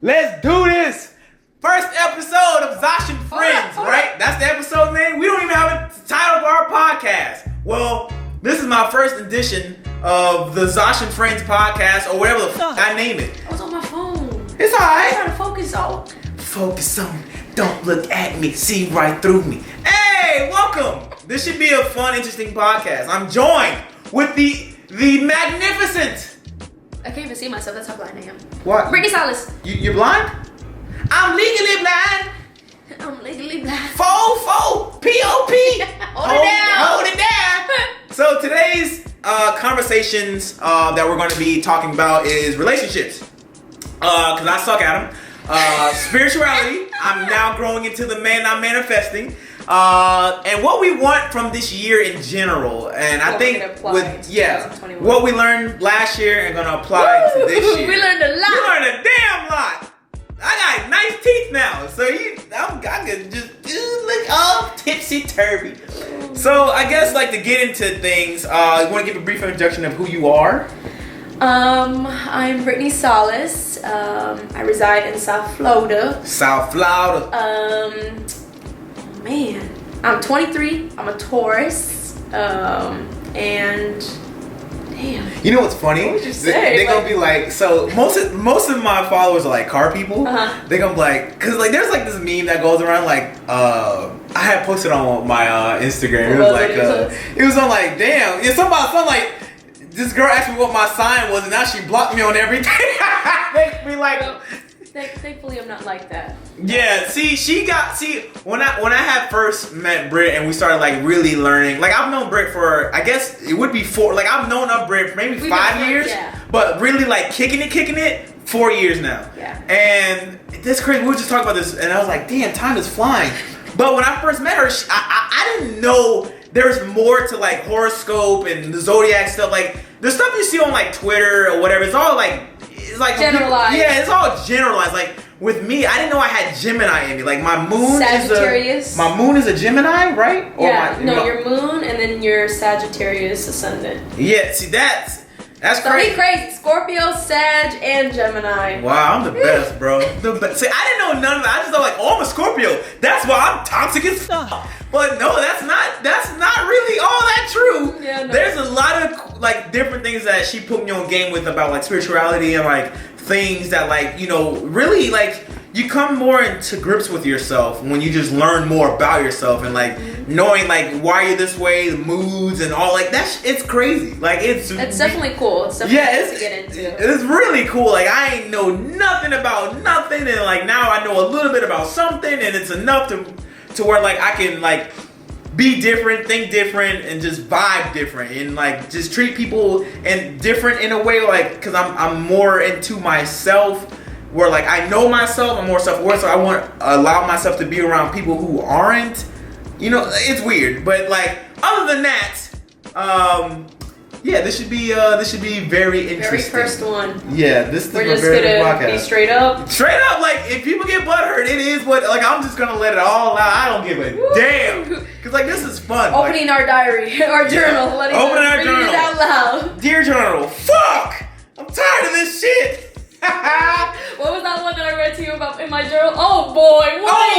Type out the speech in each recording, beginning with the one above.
Let's do this! First episode of Zosh and Friends, right? That's the episode name. We don't even have a title for our podcast. Well, this is my first edition of the Zosh and Friends podcast, or whatever the fuck I name it. I was on my phone. It's alright. I'm trying to focus on. Focus on. Don't look at me. See right through me. Hey, welcome. This should be a fun, interesting podcast. I'm joined with the magnificent. I can't even see myself. That's how blind I am. What? Brittany Salas. You're blind? I'm legally blind. I'm legally blind. Fo, P-O-P. Hold it down. So today's conversations that we're going to be talking about is relationships. Because I suck at them. Spirituality. I'm now growing into the man I'm manifesting. And what we want from this year in general. And I think what we learned last year and going to apply to this year. We learned a lot. You learned a damn lot. I got nice teeth now, so I can just look all tipsy-turvy. So I guess to get into things, you want to give a brief introduction of who you are? I'm Brittany Salas. I reside in South Florida. South Florida. Man, I'm 23. I'm a Taurus. And damn. You know what's funny? What would you say? They're gonna be like, so most of my followers are like car people. Uh-huh. They're gonna be like, cause there's this meme that goes around I had posted on my Instagram. It was on damn, something this girl asked me what my sign was and now she blocked me on everything. Makes me thankfully I'm not like that. Yeah, when I had first met Britt and we started really learning, I've known Britt for, I guess it would be I've known of Britt for maybe 5 years, yeah. But really kicking it 4 years now. Yeah. And that's crazy. We were just talking about this and I was like, damn, time is flying. But when I first met her, I didn't know there's more to horoscope and the zodiac stuff. The stuff you see on Twitter or whatever, it's all generalized. It's all generalized. With me, I didn't know I had Gemini in me. My moon Sagittarius. My moon is a Gemini, right? Your moon and then your Sagittarius ascendant. Yeah, see that's crazy. Crazy. Scorpio, Sag, and Gemini. Wow, I'm the best, bro. The best. See, I didn't know none of that. I just thought I'm a Scorpio. That's why I'm toxic as fuck. But no, that's not really all that true. Yeah, no. There's a lot of different things that she put me on game with about spirituality and things that really you come more into grips with yourself when you just learn more about yourself and knowing why you're this way, the moods and all that. It's crazy. It's definitely cool. It's definitely cool to get into. It's really cool. I ain't know nothing about nothing and now I know a little bit about something and it's enough to where I can be different, think different, and just vibe different, and just treat people and different in a way, because I'm more into myself, where I know myself, I'm more self-aware, so I want to allow myself to be around people who aren't, it's weird, but other than that, yeah, this should be very interesting. Very first one. Yeah, this is We're just gonna be straight up. Straight up, if people get butthurt, it is what. I'm just gonna let it all out. I don't give a damn, because this is fun. Opening our diary, our journal, opening our journal it out loud. Dear journal, fuck! I'm tired of this shit. What was that one that I read to you about in my journal? Oh boy, what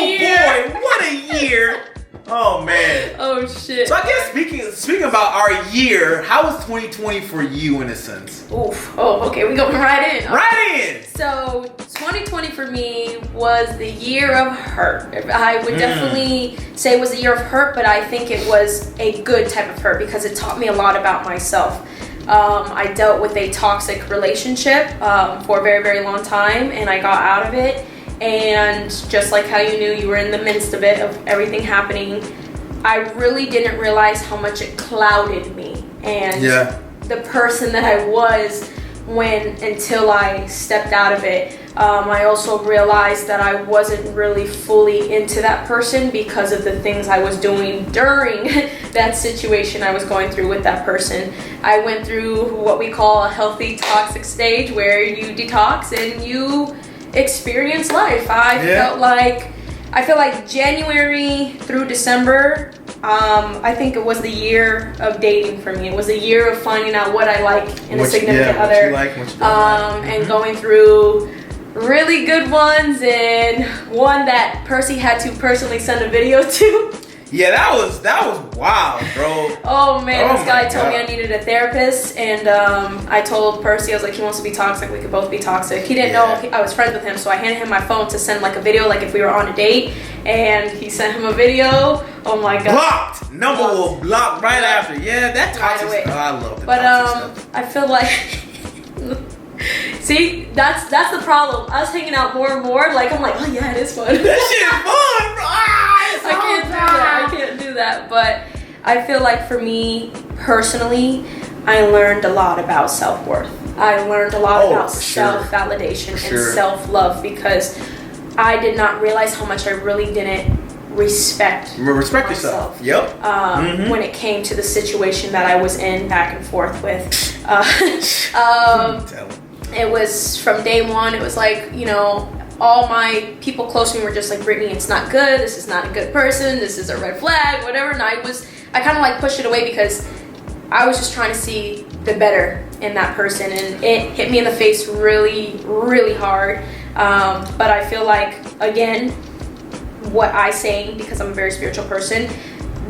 a year! Oh man. Oh shit. So I guess speaking about our year, how was 2020 for you in a sense? Oof. Oh, okay, we going right in. Right in. So 2020 for me was the year of hurt. I would definitely say it was a year of hurt, but I think it was a good type of hurt because it taught me a lot about myself. I dealt with a toxic relationship for a very, very long time, and I got out of it. And just like how you knew you were in the midst of it, of everything happening, I really didn't realize how much it clouded me and the person that I was until I stepped out of it. I also realized that I wasn't really fully into that person because of the things I was doing during that situation I was going through with that person. I went through what we call a healthy toxic stage where you detox and you experience life. I feel like January through December, I think it was the year of dating for me. It was a year of finding out what I like in a significant other, what you like, what you don't like. And going through really good ones and one that Percy had to personally send a video to. Yeah, that was wild, bro. Oh man, this guy told God. me I needed a therapist, and I told Percy, I was like, he wants to be toxic, we could both be toxic. He didn't know I was friends with him, so I handed him my phone to send like a video, like if we were on a date, and he sent him a video. Oh my god. Blocked! Number will block right after. Yeah, that toxic Right away. stuff. I love the But toxic stuff. I feel like see, that's the problem. Us hanging out more and more, like I'm like, oh yeah, it is fun. That shit fun, bro. I can't do that. But I feel like for me personally, I learned a lot about self-worth. I learned a lot about for sure. self-validation For and sure. self-love because I did not realize how much I really didn't respect Respect myself. yourself. Yep. When it came to the situation that I was in back and forth with. Tell 'em. It was from day one, it was like, you know, all my people close to me were just like, Brittany, it's not good, this is not a good person, this is a red flag, whatever. And I kind of like pushed it away because I was just trying to see the better in that person, and it hit me in the face really, really hard. But I feel like, again, what I say, because I'm a very spiritual person,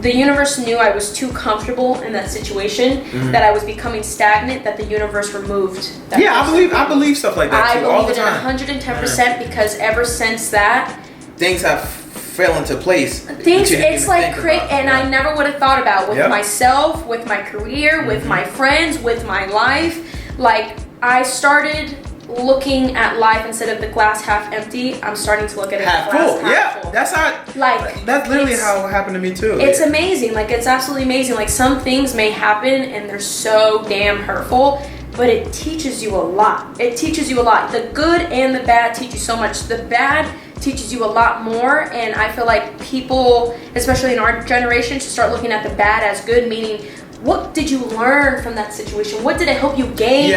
the universe knew I was too comfortable in that situation, that I was becoming stagnant, that the universe removed that person. I believe stuff like that I too all the believe it time. 110% because ever since that, Things have fell into place. it's like crazy, and I never would have thought about with Yep. myself, with my career, with my friends, with my life. Like I started looking at life instead of the glass half empty. I'm starting to look at it half glass full. half Yeah, full. that's how. Like, That's literally it's- how it happened to me too. It's amazing. Like it's absolutely amazing. Like some things may happen and they're so damn hurtful, but it teaches you a lot. It teaches you a lot. The good and the bad teach you so much. The bad teaches you a lot more, and I feel like people, especially in our generation, should start looking at the bad as good, meaning what did you learn from that situation? What did it help you gain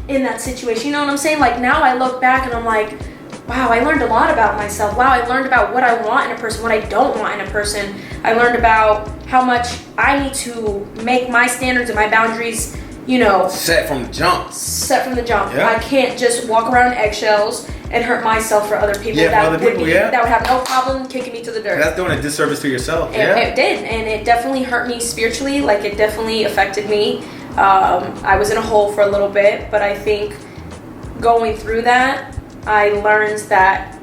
in that situation? You know what I'm saying? Like now I look back and I'm like, wow, I learned a lot about myself. Wow, I learned about what I want in a person, what I don't want in a person. I learned about how much I need to make my standards and my boundaries, you know, set from the jump. set from the jump. Yeah. I can't just walk around in eggshells and hurt myself for other people. Yeah, for other people, that would have no problem kicking me to the dirt. That's doing a disservice to yourself. It did, and it definitely hurt me spiritually. Like it definitely affected me. I was in a hole for a little bit, but I think going through that, I learned that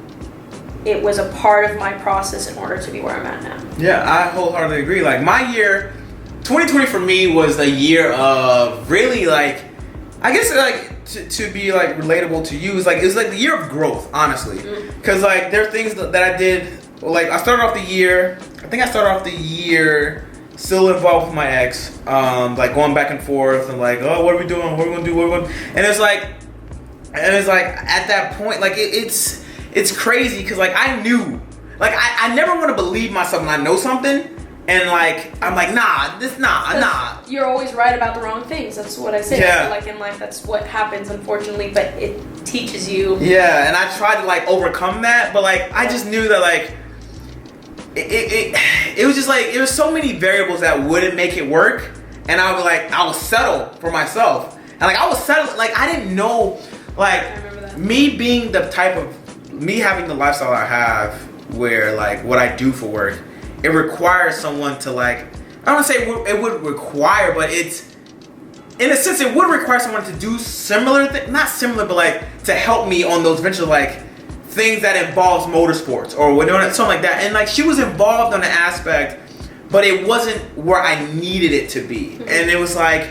it was a part of my process in order to be where I'm at now. Yeah, I wholeheartedly agree. Like my year, 2020 for me was a year of really like, I guess like to be like relatable to you, is like it was like the year of growth, honestly. Because like there are things that I did. Like I started off the year. I think I started off the year still involved with my ex, like going back and forth and like, oh, what are we doing? What are we gonna do? What are we gonna do? And it's like at that point, like it's crazy because like I knew, like I never want to believe myself when I know something. And like I'm like nah. You're always right about the wrong things. That's what I say. Yeah. I feel like in life, that's what happens, unfortunately. But it teaches you. Yeah, and I tried to like overcome that, but like I just knew that like it was just like it was so many variables that wouldn't make it work, and I was settle for myself, and like I was settled. Like I didn't know, like I remember that. me being the type of me having the lifestyle I have, where like what I do for work. It requires someone to like, I don't want to say it would require, but it's, in a sense, it would require someone to do similar things, not similar, but like to help me on those ventures, like things that involves motorsports or something like that. And like she was involved on the aspect, but it wasn't where I needed it to be. And it was like,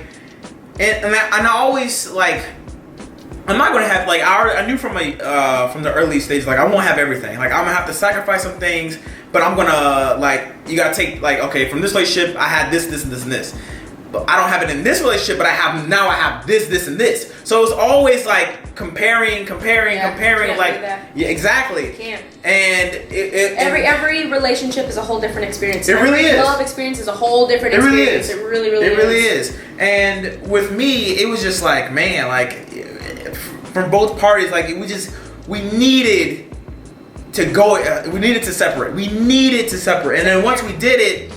and I always like, I'm not gonna have like I knew from the early stage, like I won't have everything. Like I'm gonna have to sacrifice some things, but I'm gonna like you gotta take like okay, from this relationship I had this, and this. But I don't have it in this relationship, but I have this, and this. So it's always like comparing, Can't like do that. yeah, exactly. You can't. And Every relationship is a whole different experience. It really Every is. love experience is a whole different It really experience. is. It really is. It really is. And with me, it was just like, man, like from both parties, like we needed to go. We needed to separate. And then once we did it,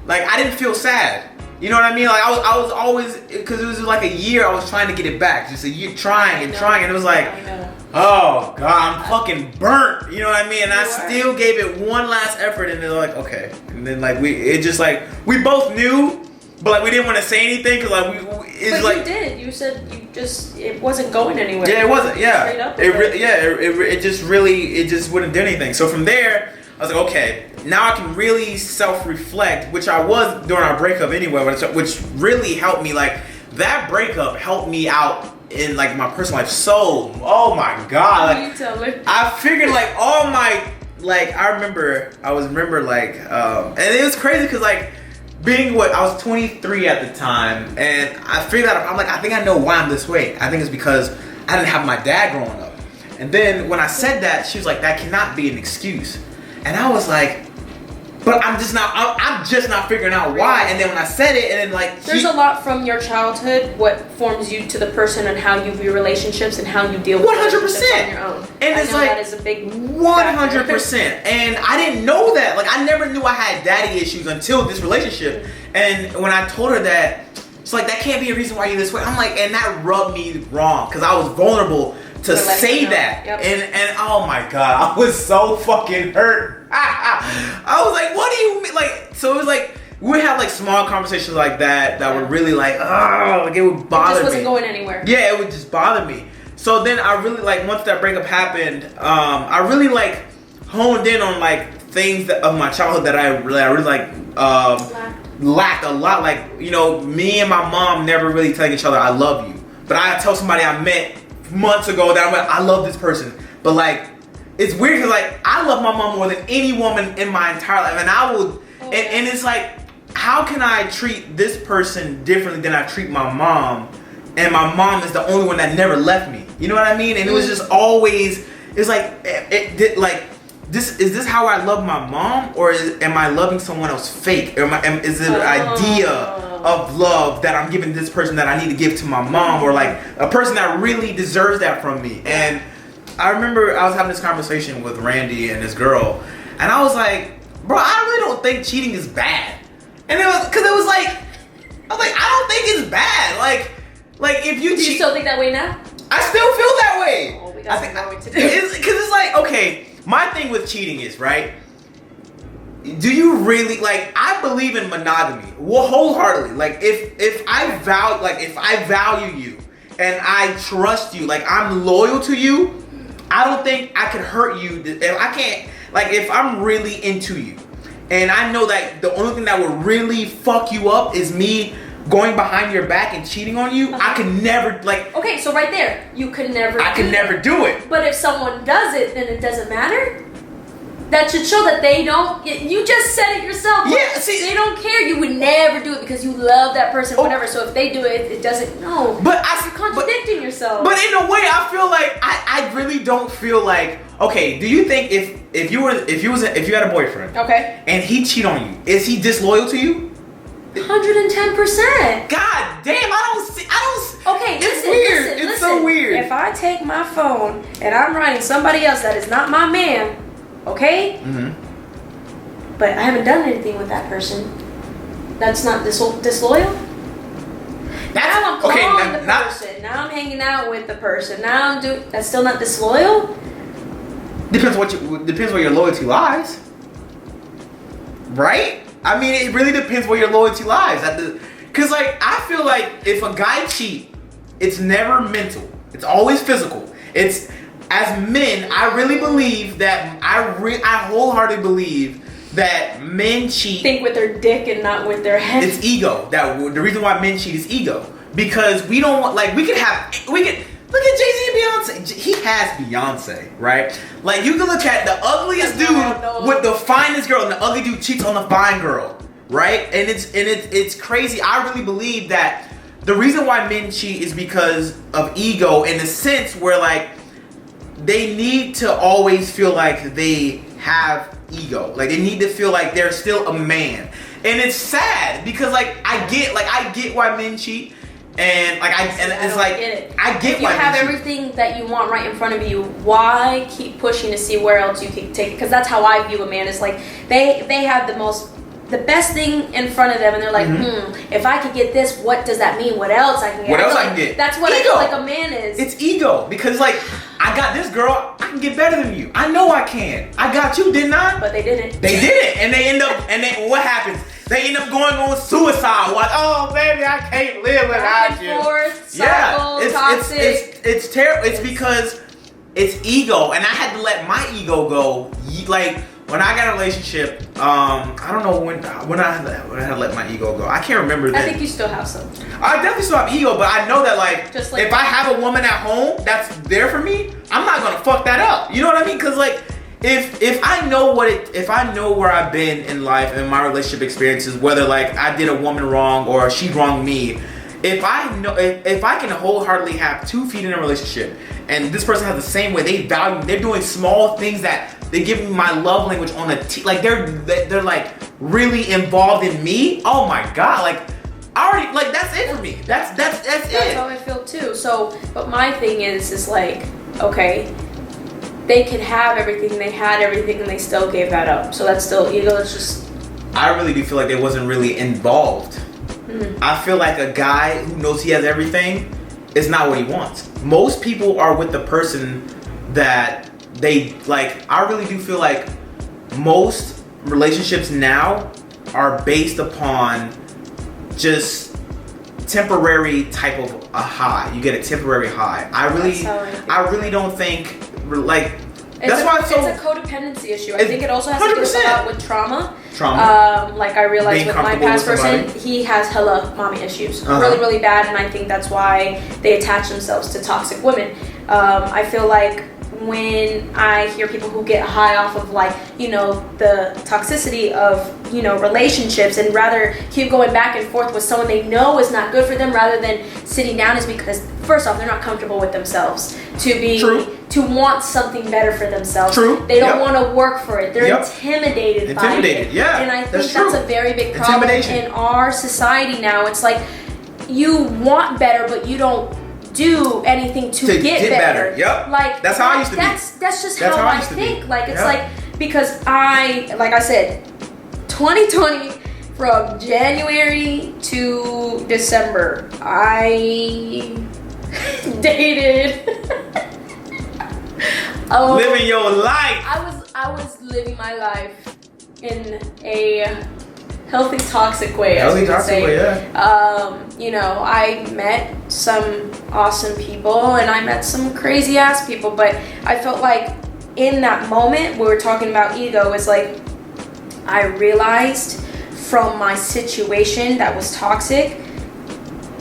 like I didn't feel sad. You know what I mean? Like I was always, because it was like a year I was trying to get it back. Just a year trying, and it was like, oh God, I'm fucking burnt. You know what I mean? And I still gave it one last effort, and they're like, okay. And then like we both knew, but like we didn't want to say anything because like it's but like you did. You said it wasn't going anywhere. Yeah, it wasn't. Yeah, straight up it just wouldn't do anything. So from there, I was like, okay, now I can really self-reflect, which I was during our breakup anyway, which really helped me. Like that breakup helped me out in like my personal life. So, oh my God, like, you tell her. I figured like all my I remember like and it was crazy because like being I was 23 at the time, and I figured out I think I know why I'm this way. I think it's because I didn't have my dad growing up. And then when I said that, she was like, that cannot be an excuse. And I was like, but I'm just not figuring out why. And then when I said it, and then like there's a lot from your childhood, what forms you to the person and how you view relationships and how you deal with 100% on your own. And it's like that is a big 100%. And I didn't know that. Like I never knew I had daddy issues until this relationship. And when I told her that, it's like that can't be a reason why you're this way. I'm like, and that rubbed me wrong because I was vulnerable to say that. Yep. And oh my God, I was so fucking hurt. I was like, what do you mean? Like, so it was like we would have like small conversations like that would really like, like it would bother me. It just wasn't going anywhere. Yeah, it would just bother me. So then I really like once that breakup happened, I really like honed in on like things of my childhood that I really like lacked a lot. Like, you know, me and my mom never really telling each other I love you. But I tell somebody I met months ago that I'm like, I love this person. But like it's weird because like I love my mom more than any woman in my entire life, and I would, and it's like, how can I treat this person differently than I treat my mom? And my mom is the only one that never left me. You know what I mean? And it was just always, it's like, is this how I love my mom, or am I loving someone else fake? Is it an idea of love that I'm giving this person that I need to give to my mom, or like a person that really deserves that from me? And I remember I was having this conversation with Randy and this girl, and I was like, bro, I really don't think cheating is bad. And it was because it was like, I was like, I don't think it's bad. Like if you cheat. Do you still think that way now? I still feel that way. Oh, we got some work to do. Because it's like, okay, my thing with cheating is, right, do you really, like, I believe in monogamy, well, wholeheartedly. Like if I value you and I trust you, like I'm loyal to you, I don't think I could hurt you. If I can't, like, if I'm really into you, and I know that the only thing that would really fuck you up is me going behind your back and cheating on you, I could never, like. Okay, so right there, you could never. I could never do it. But if someone does it, then it doesn't matter. That should show that they don't. You just said it yourself. Yeah, see, they don't care. You would never do it because you love that person, whatever. So if they do it, it doesn't. No. But you're contradicting yourself. But in a way, I feel like I really don't feel like. Okay, do you think if you had a boyfriend, okay, and he cheat on you, is he disloyal to you? 110%. God damn, I don't. Okay, it's weird. It's so weird. If I take my phone and I'm writing somebody else that is not my man, okay, but I haven't done anything with that person, that's not disloyal. Now I'm calling the person. Now I'm hanging out with the person. Now that's still not disloyal. Depends where your loyalty lies, right? I mean, it really depends where your loyalty lies. Cause like I feel like if a guy cheat, it's never mental. It's always physical. It's, as men, I really believe that I wholeheartedly believe that men cheat. Think with their dick and not with their head. It's ego. The reason why men cheat is ego. Because we don't want, like, we could look at Jay-Z and Beyonce. He has Beyonce, right? Like, you can look at the ugliest dude with the finest girl, and the ugly dude cheats on the fine girl, right? And it's crazy. I really believe that the reason why men cheat is because of ego, in the sense where, like, they need to always feel like they have ego. Like, they need to feel like they're still a man. And it's sad because, like, I get why men cheat. And like I get if you have everything that you want right in front of you, why keep pushing to see where else you can take it? Because that's how I view a man. Is like they have the the best thing in front of them, and they're like, if I could get this, what does that mean? What else I can get? What else I can get? That's what ego. I feel like a man is. It's ego, because like, I got this girl, I can get better than you. I know I can. I got you, didn't I? But they didn't. They didn't, and they end up, what happens? They end up going on suicide. Like, oh baby, I can't live without you. Forth, cycle, toxic. It's terrible. It's because it's ego, and I had to let my ego go. Like, when I got a relationship, I don't know when I had to let my ego go. I can't remember that. I think you still have some. I definitely still have ego, but I know that like like if I have a woman at home that's there for me, I'm not gonna fuck that up. You know what I mean? Because like if I know if I know where I've been in life and my relationship experiences, whether like I did a woman wrong or she wronged me, if I can wholeheartedly have 2 feet in a relationship and this person has the same way, they're doing small things that they give me my love language on like they're like really involved in me. Oh my god, like I already like that's it for me. That's it. That's how I feel too. So, but my thing is like, okay, they could have everything, they had everything, and they still gave that up. So that's still ego. It's just. I really do feel like they wasn't really involved. I feel like a guy who knows he has everything is not what he wants. Most people are with the person that they like. I really do feel like most relationships now are based upon just temporary type of a high. You get a temporary high. I really don't think like that's why it's a codependency issue. I think it also has to do a lot with trauma. Like I realized with my past person, he has hella mommy issues, really, really bad, and I think that's why they attach themselves to toxic women. I feel like when I hear people who get high off of like, you know, the toxicity of, you know, relationships and rather keep going back and forth with someone they know is not good for them rather than sitting down, is because first off, they're not comfortable with themselves to want something better for themselves. They don't want to work for it. They're intimidated by it. Yeah. And I think that's a very big problem in our society now. It's like you want better, but you don't do anything to get better. Yep. Like that's how I used to be. That's just how I think. Like it's like, because like I said, 2020 from January to December, I dated. Living your life. I was living my life in a healthy toxic way. Healthy toxic way, yeah. You know, I met some awesome people and I met some crazy ass people, but I felt like in that moment we were talking about ego, is like I realized from my situation that was toxic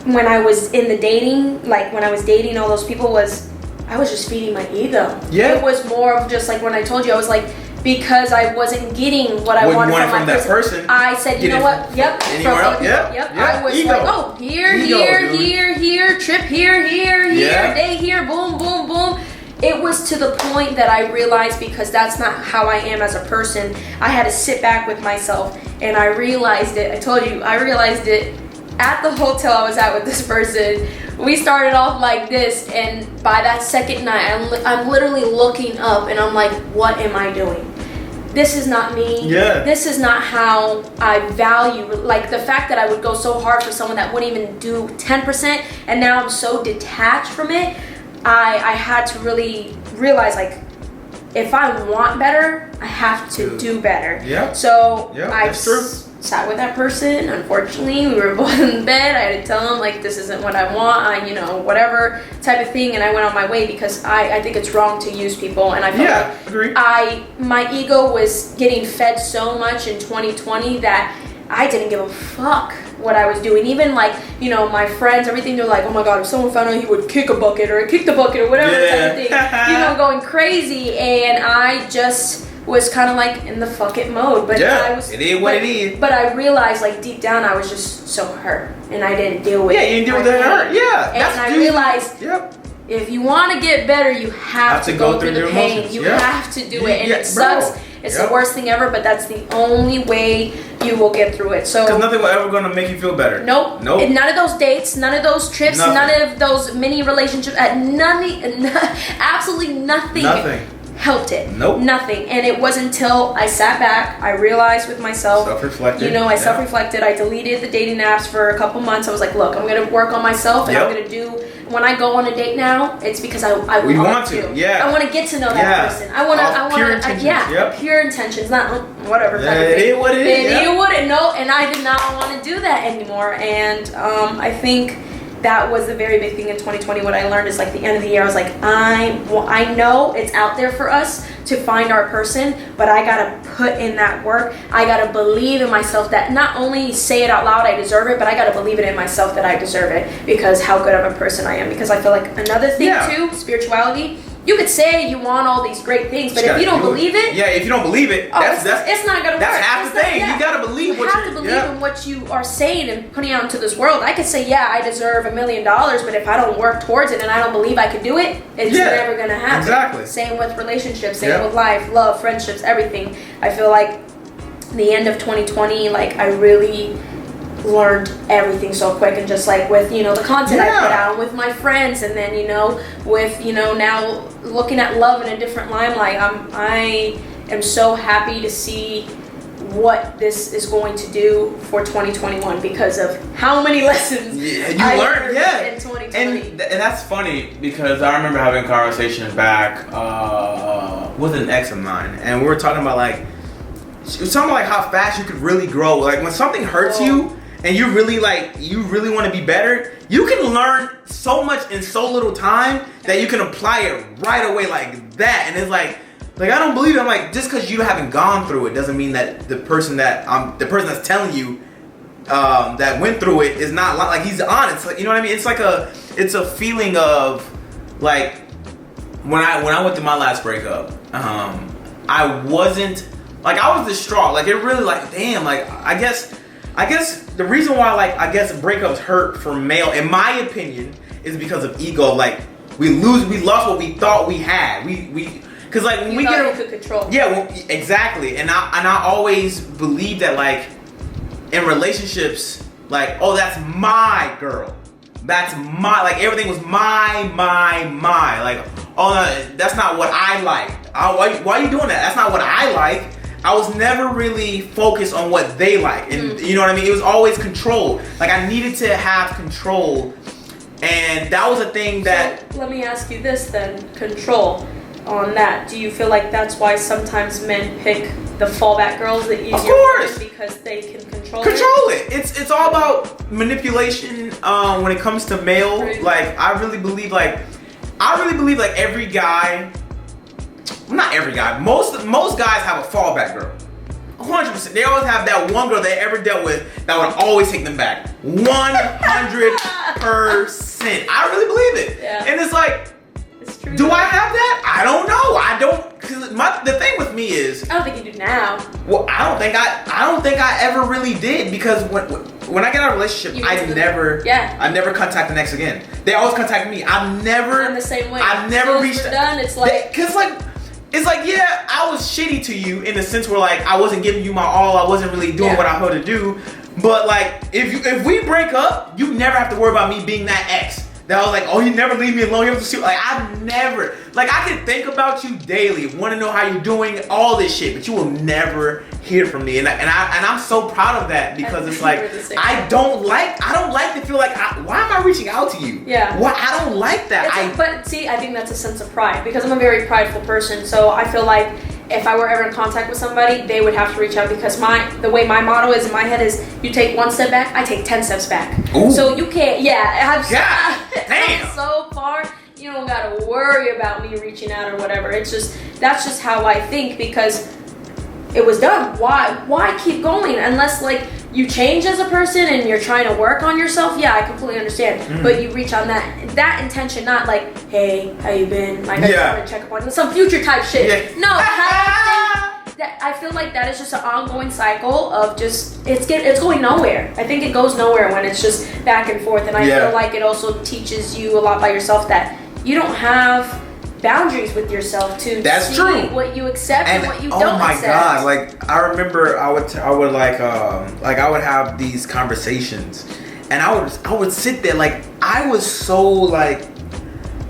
when I was in the dating, like when I was dating all those people, I was just feeding my ego. Yeah. It was more of just like when I told you, I was like, because I wasn't getting what I wanted from that person, I said, you know what? Yep. I was ego. Like, oh, here, trip here, day here, boom, boom, boom. It was to the point that I realized, because that's not how I am as a person, I had to sit back with myself and I realized it. I told you, I realized it at the hotel I was at with this person. We started off like this, and by that second night, I'm literally looking up and I'm like, what am I doing? This is not me. Yeah. This is not how I value, like the fact that I would go so hard for someone that wouldn't even do 10%, and now I'm so detached from it. I had to really realize, like, if I want better, I have to do better. Yeah. So I sat with that person. Unfortunately, we were both in bed. I had to tell him, like, this isn't what I want. Whatever type of thing. And I went on my way, because I think it's wrong to use people. And I felt like my ego was getting fed so much in 2020 that I didn't give a fuck what I was doing. Even like, you know, my friends, everything, they're like, oh my god, if someone found out, he would kick a bucket or kick the bucket or whatever type of thing. You know, going crazy. And I just was kind of like in the fuck it mode. But it is what it is. But I realized, like, deep down, I was just so hurt, and I didn't deal with it. Yeah, you didn't deal with the hurt. Yeah. And I realized, if you want to get better, you have to go through the pain. Emotions. You have to do it, and it sucks. It's the worst thing ever, but that's the only way you will get through it. So, because nothing will ever going to make you feel better. Nope. None of those dates, none of those trips, none of those mini relationships, absolutely nothing helped it. Nope. Nothing. And it wasn't until I sat back, I realized with myself. Self-reflected. I self-reflected. I deleted the dating apps for a couple months. I was like, look, I'm going to work on myself, and I'm going to do, when I go on a date now, it's because I want to. Yeah. I want to get to know that person. I want to, pure intentions, not whatever. Yeah, it is what it is. It wouldn't, no, and I did not want to do that anymore. And I think that was the very big thing in 2020. What I learned is like the end of the year, I was like, I know it's out there for us to find our person, but I gotta put in that work. I gotta believe in myself that not only say it out loud, I deserve it, but I gotta believe it in myself that I deserve it because how good of a person I am. Because I feel like another thing too, spirituality. You could say you want all these great things, but if you don't believe it, if you don't believe it, it's not gonna work. That's half the thing. You gotta believe you have to believe in what you are saying and putting out into this world. I could say, I deserve $1 million, but if I don't work towards it and I don't believe I can do it, it's never gonna happen. Exactly. Same with relationships, same with life, love, friendships, everything. I feel like the end of 2020, like I really learned everything so quick, and just like with the content I put out with my friends, and then with now looking at love in a different limelight. I am so happy to see what this is going to do for 2021 because of how many lessons I learned in 2020. And that's funny because I remember having a conversation back with an ex of mine, and we were talking about she was talking about how fast you could really grow. Like when something hurts you and you really want to be better, you can learn so much in so little time that you can apply it right away like that. And it's like I don't believe it. I'm like, just because you haven't gone through it doesn't mean that the person that's telling you that went through it is not like he's honest. Like, you know what I mean? It's a feeling of like when I went through my last breakup, I wasn't like, I was distraught. Like it really damn, like I guess the reason why breakups hurt for male, in my opinion, is because of ego. Like we lost what we thought we had. Because like when we get could control. Yeah, well, exactly. And I always believe that like in relationships, like, oh, that's my girl. That's my, like everything was my. Like, oh no, that's not what I like. Why are you doing that? That's not what I like. I was never really focused on what they like. And you know what I mean? It was always control. Like I needed to have control. And that was a thing that... So, let me ask you this then. Control on that. Do you feel like that's why sometimes men pick the fallback girls that use because they can control it? It's all about manipulation when it comes to male. Right. Like I really believe like every guy... Not every guy. Most guys have a fallback girl. 100%. They always have that one girl they ever dealt with that would always take them back. 100%. I really believe it. Yeah. And it's like, it's true. Do I have that? I don't know. I don't. Cause the thing with me is, I don't think you do now. Well, I don't think I ever really did, because when I get out of a relationship, I never contact the next again. They always contact me. I'm the same way. I've never reached done. It's like it's like, yeah, I was shitty to you in the sense where like I wasn't giving you my all. I wasn't really doing what I had to do. But like if we break up, you never have to worry about me being that ex. That I was like, oh, you never leave me alone. You have to shoot. Like I've never, like I can think about you daily, want to know how you're doing, all this shit, but you will never hear from me. And I'm so proud of that, because it's like I don't like to feel like why am I reaching out to you? Yeah. Why I don't like that. But see, I think that's a sense of pride, because I'm a very prideful person. So I feel like if I were ever in contact with somebody, they would have to reach out, because the way my motto is in my head is, you take one step back, I take 10 steps back. Ooh. So you can't, damn. so far, you don't gotta worry about me reaching out or whatever. That's just how I think, because it was done. Why keep going unless like you change as a person and you're trying to work on yourself? Yeah, I completely understand. But you reach on that intention, not like, hey, how you been? Like I just want to check up on you. Some future type shit. Yeah. No, I feel like that is just an ongoing cycle of just it's going nowhere. I think it goes nowhere when it's just back and forth. And I feel like it also teaches you a lot by yourself that you don't have boundaries with yourself to see true. What you accept and what you don't accept. Oh my god! Like I remember, I would have these conversations, and I would sit there like I was so like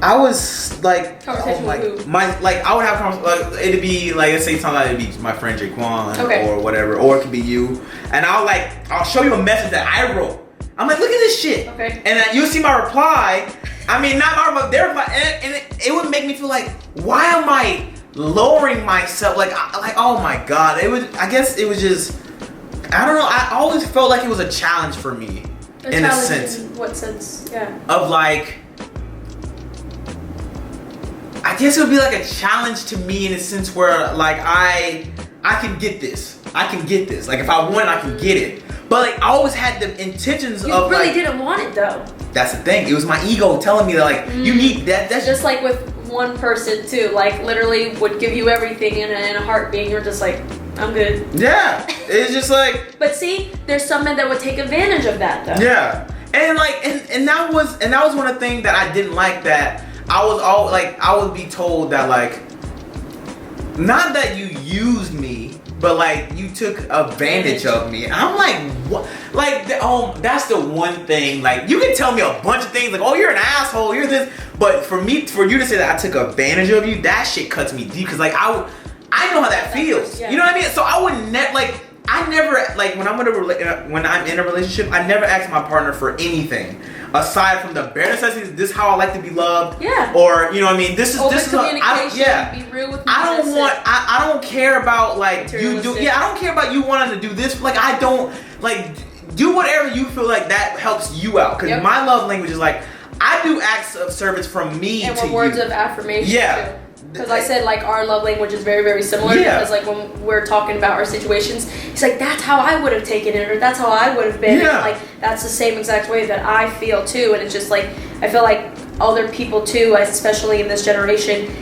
I was like, Conversation with who? I would have conversations. It'd be like, let's say sometimes it'd be my friend Jaquan Okay. or whatever, or it could be you, and I'll show you a message that I wrote. I'm like, look at this shit, Okay. and then you'll see my reply. I mean, not my reply, their reply, and it would make me feel like, why am I lowering myself? Like, oh my god, it was. I guess it was just. I don't know. I always felt like it was a challenge for me, in a sense. In what sense? Yeah. Of like. I guess it would be like a challenge to me in a sense where like I can get this. I can get this. Like if I want, I can get it. But like I always had the intentions You of really like. didn't want it though. That's the thing. It was my ego telling me that like you need that. That's Just like with one person too, like literally would give you everything in a heartbeat. You're just like, I'm good. Yeah. It's just like. But see, there's some men that would take advantage of that though. Yeah. And like and that was one of the things that I didn't like, that I was all like I would be told that like, not that you used me, but like you took advantage of me. And I'm like, what? Like that's the one thing. Like you can tell me a bunch of things like, oh, you're an asshole, you're this, but for you to say that I took advantage of you, that shit cuts me deep, because like I know how that feels. Yeah. You know what I mean? So I would I never like when I'm in a relationship, I never ask my partner for anything aside from the bare necessities. This is how I like to be loved. Yeah. Or you know what I mean. This is communication. yeah. Be real with me. I don't want. I don't care about like you do. Yeah. I don't care about you wanting to do this. Like I don't like do whatever you feel like that helps you out. Because my love language is like I do acts of service from me and to you. words of affirmation. Yeah. Too. Because I said like our love language is very, very similar. Yeah. Because like when we're talking about our situations, he's like, that's how I would have taken it, or that's how I would have been. Yeah. And like that's the same exact way that I feel too. And it's just like I feel like other people too, especially in this generation,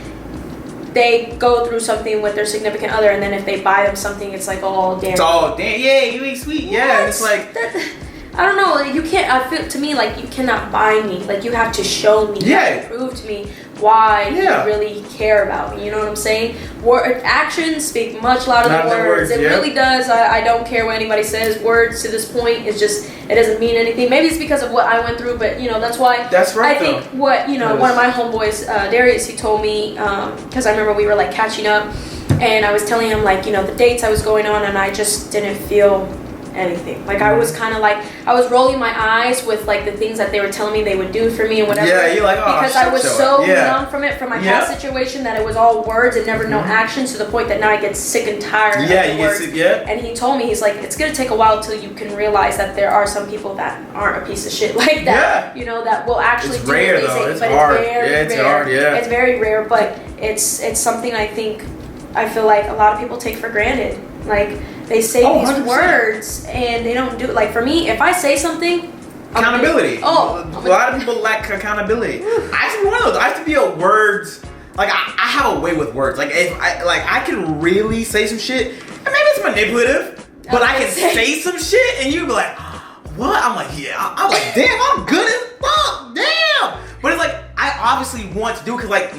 they go through something with their significant other, and then if they buy them something, it's like, oh damn. It's all damn. Yeah, you ain't sweet. Yeah, and it's like. I don't know. Like, you can't. I feel to me like you cannot buy me. Like you have to show me. You have to prove to me why you really care about me. You know what I'm saying? Actions speak much louder than words. It really does. I don't care what anybody says. Words to this point is just it doesn't mean anything. Maybe it's because of what I went through, but you know that's why. That's right. I think what one of my homeboys, Darius, he told me because I remember we were like catching up, and I was telling him like the dates I was going on, and I just didn't feel anything. Like I was kind of like I was rolling my eyes with like the things that they were telling me they would do for me and whatever. Yeah, you're like, oh, because I was so numb from it, from my past situation, that it was all words and never no action, to the point that now I get sick and tired of the words. And he told me, he's like, it's gonna take a while till you can realize that there are some people that aren't a piece of shit like that. You know, that will actually it's do rare, what they though. say. It's but hard. It's very it's rare. hard. Yeah. It's very rare, but it's something I think I feel like a lot of people take for granted. Like they say these 100%. words and they don't do it. Like for me, if I say something, accountability. A lot of people lack accountability. I used to be one of those. I used to be a words. Like I have a way with words. Like if I can really say some shit, and maybe it's manipulative, but I can say some shit, and you be like, what? I'm like, yeah. I'm like, damn, I'm good as fuck. Damn. But it's like I obviously want to do, because like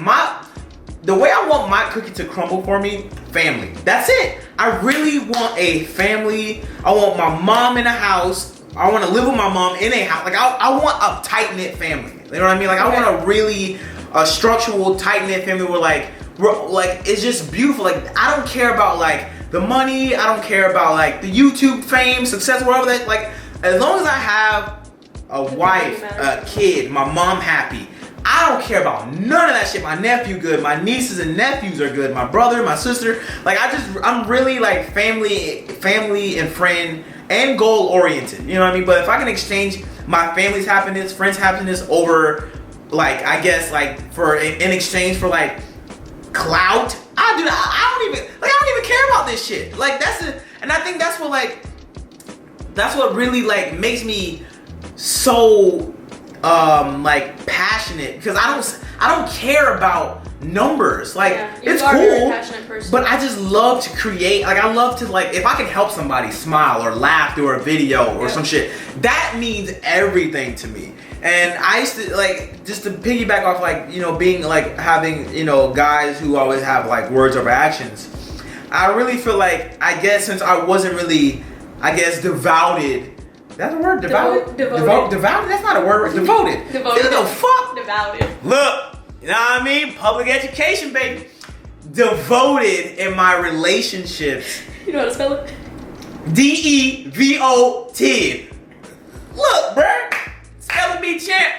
the way I want my cookie to crumble for me, family. That's it. I really want a family. I want my mom in a house. I want to live with my mom in a house. Like I want a tight knit family. You know what I mean? Like I want a really structural tight knit family where like it's just beautiful. Like I don't care about like the money. I don't care about like the YouTube fame, success, whatever that. Like as long as I have a wife, a kid, my mom happy, I don't care about none of that shit. My nephew good, my nieces and nephews are good, my brother, my sister. Like I'm really like family and friend and goal oriented. You know what I mean? But if I can exchange my family's happiness, friends' happiness over like I guess like for in exchange for like clout, I do that. I don't even care about this shit. Like and I think that's what really like makes me so like passionate, because I don't care about numbers. Like it's cool, but I just love to create. Like I love to like if I can help somebody smile or laugh through a video or some shit, that means everything to me. And I used to like, just to piggyback off like being like having guys who always have like words over actions. I really feel like I guess since I wasn't really devoted. That's a word? Devoted? Devoted. Devoted? That's not a word. Devoted. Devoted. What the fuck? Devoted. Look, You know what I mean? Public education, baby. Devoted in my relationships. You know how to spell it? DEVOT. Look, bruh. Spelling bee champ.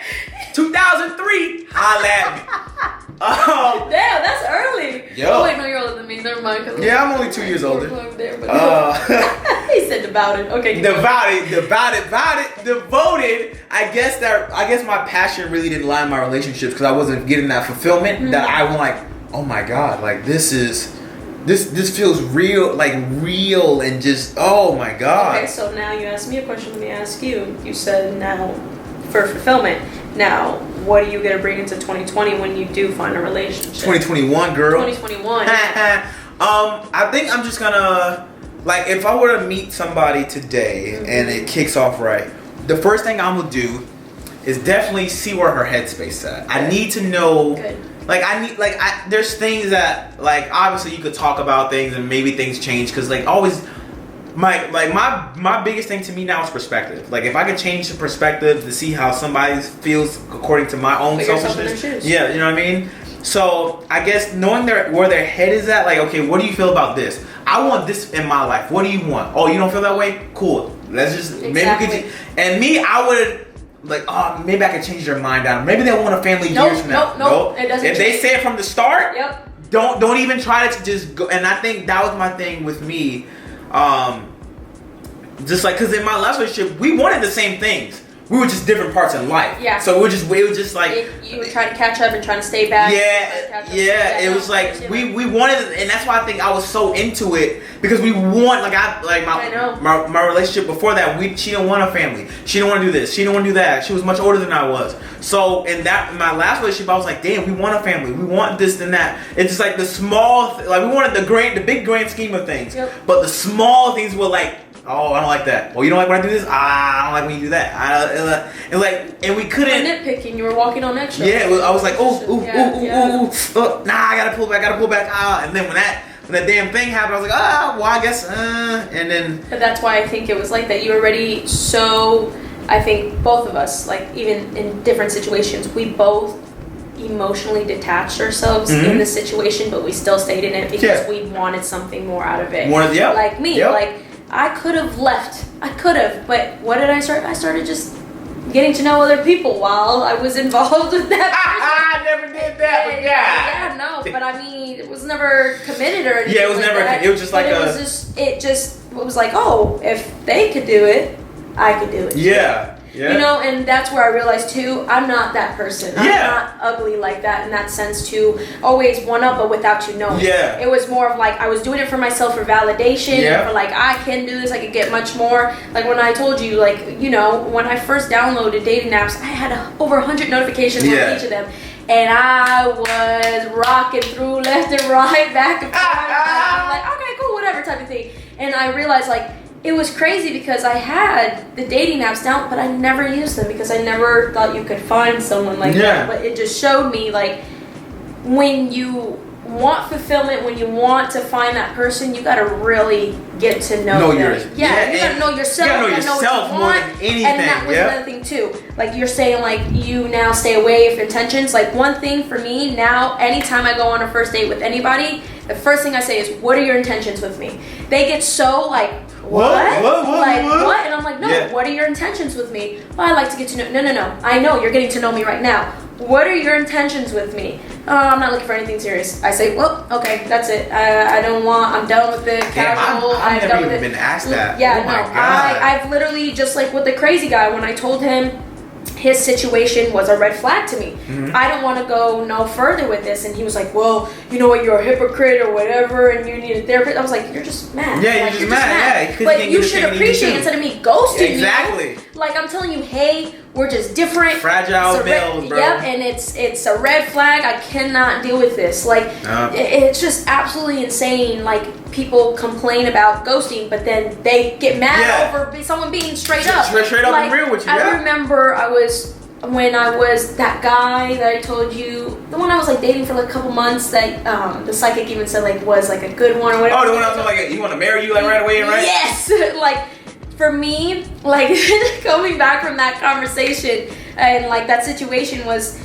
2003. Holla at me. Damn, that's early. Yo. Oh wait, no, you're older than me. Never mind. Yeah, I'm only 2 years older. There, but he said devoted. Okay. Devoted. I guess my passion really didn't lie in my relationships because I wasn't getting that fulfillment that I was like, oh my God, like this feels real, like real and just, oh my God. Okay, so now you asked me a question, let me ask you. You said now for fulfillment. Now, what are you going to bring into 2020 when you do find a relationship? 2021, girl. 2021. I think I'm just gonna, like, if I were to meet somebody today and it kicks off right, the first thing I'm gonna do is definitely see where her headspace at. I need to know. Good. There's things that, like, obviously you could talk about things and maybe things change because, like, always, my biggest thing to me now is perspective. Like, if I could change the perspective to see how somebody feels according to my own selfishness. Yeah, you know what I mean? So, I guess knowing where their head is at, like, okay, what do you feel about this? I want this in my life. What do you want? Oh, you don't feel that way? Cool. Let's just, maybe we could, and me, I would, like, oh, maybe I could change their mind down. Maybe they want a family years from now. Nope. It doesn't if they say it from the start, yep. Don't even try to just go. And I think that was my thing with me. Just like, because in my last relationship, we wanted the same things. We were just different parts in life. Yeah. So we were just like. You were trying to catch up and trying to stay back. Yeah. It was like we wanted, and that's why I think I was so into it because we want, my relationship before that. She didn't want a family. She didn't want to do this. She didn't want to do that. She was much older than I was. So in my last relationship, I was like, damn, we want a family. We want this and that. It's just like the small, like we wanted the big grand scheme of things. Yep. But the small things were like. Oh, I don't like that. Oh, you don't like when I do this? I don't like when you do that. And we couldn't. You were nitpicking. You were walking on eggshells. Yeah, I was like, ooh. Nah, I gotta pull back. And then when that damn thing happened, I was like, well, I guess. And then. But that's why I think it was like that. You were already so. I think both of us, like even in different situations, we both emotionally detached ourselves in the situation, but we still stayed in it because we wanted something more out of it. Like me, like. I could have left. But what did I start? I started just getting to know other people while I was involved with that person. I never did that, but yeah, no, but I mean, it was never committed or anything. Yeah, it was never. It was just like it was like, oh, if they could do it, I could do it. Yeah. Yeah. You know, and that's where I realized too, I'm not that person. I'm not ugly like that in that sense to always one up but without you knowing. Yeah. It was more of like I was doing it for myself for validation and for like I can do this, I could get much more. Like when I told you, like, you know, when I first downloaded dating apps, I had over 100 notifications on each of them. And I was rocking through left and right, back and forth. I'm like, okay, cool, whatever type of thing. And I realized like it was crazy because I had the dating apps down, but I never used them because I never thought you could find someone like that. But it just showed me, like, when you want fulfillment, when you want to find that person, you got to really get to know them. You got to know yourself. You got to know what you want. Anything. And that was another thing, too. Like, you're saying, like, you now stay away from intentions. Like, one thing for me now, anytime I go on a first date with anybody, the first thing I say is, what are your intentions with me? They get so, like, what? And I'm like, no, what are your intentions with me? Well, I like to get to know. No. I know you're getting to know me right now. What are your intentions with me? I'm not looking for anything serious. I say, well, okay, that's it. I'm done with the casual. I've never even been asked that. Yeah, oh my God. I've literally, just like with the crazy guy, when I told him his situation was a red flag to me. I don't want to go no further with this. And he was like, well, you know what, you're a hypocrite or whatever, and you need a therapist. I was like, you're just mad. Yeah, like, you're just mad. Yeah, but you should appreciate instead of me ghosting you. Like, I'm telling you, hey, we're just different. Fragile males, bro. Yep, and it's a red flag. I cannot deal with this. Like, it's just absolutely insane. Like, people complain about ghosting, but then they get mad over someone being straight up. Straight up and real with you. I remember when I was that guy that I told you, the one I was like dating for like a couple months, that the psychic even said like was like a good one or whatever. Oh, the one I was like, you want to marry you like right away, right? Yes, like. For me, like, coming back from that conversation and, like, that situation was,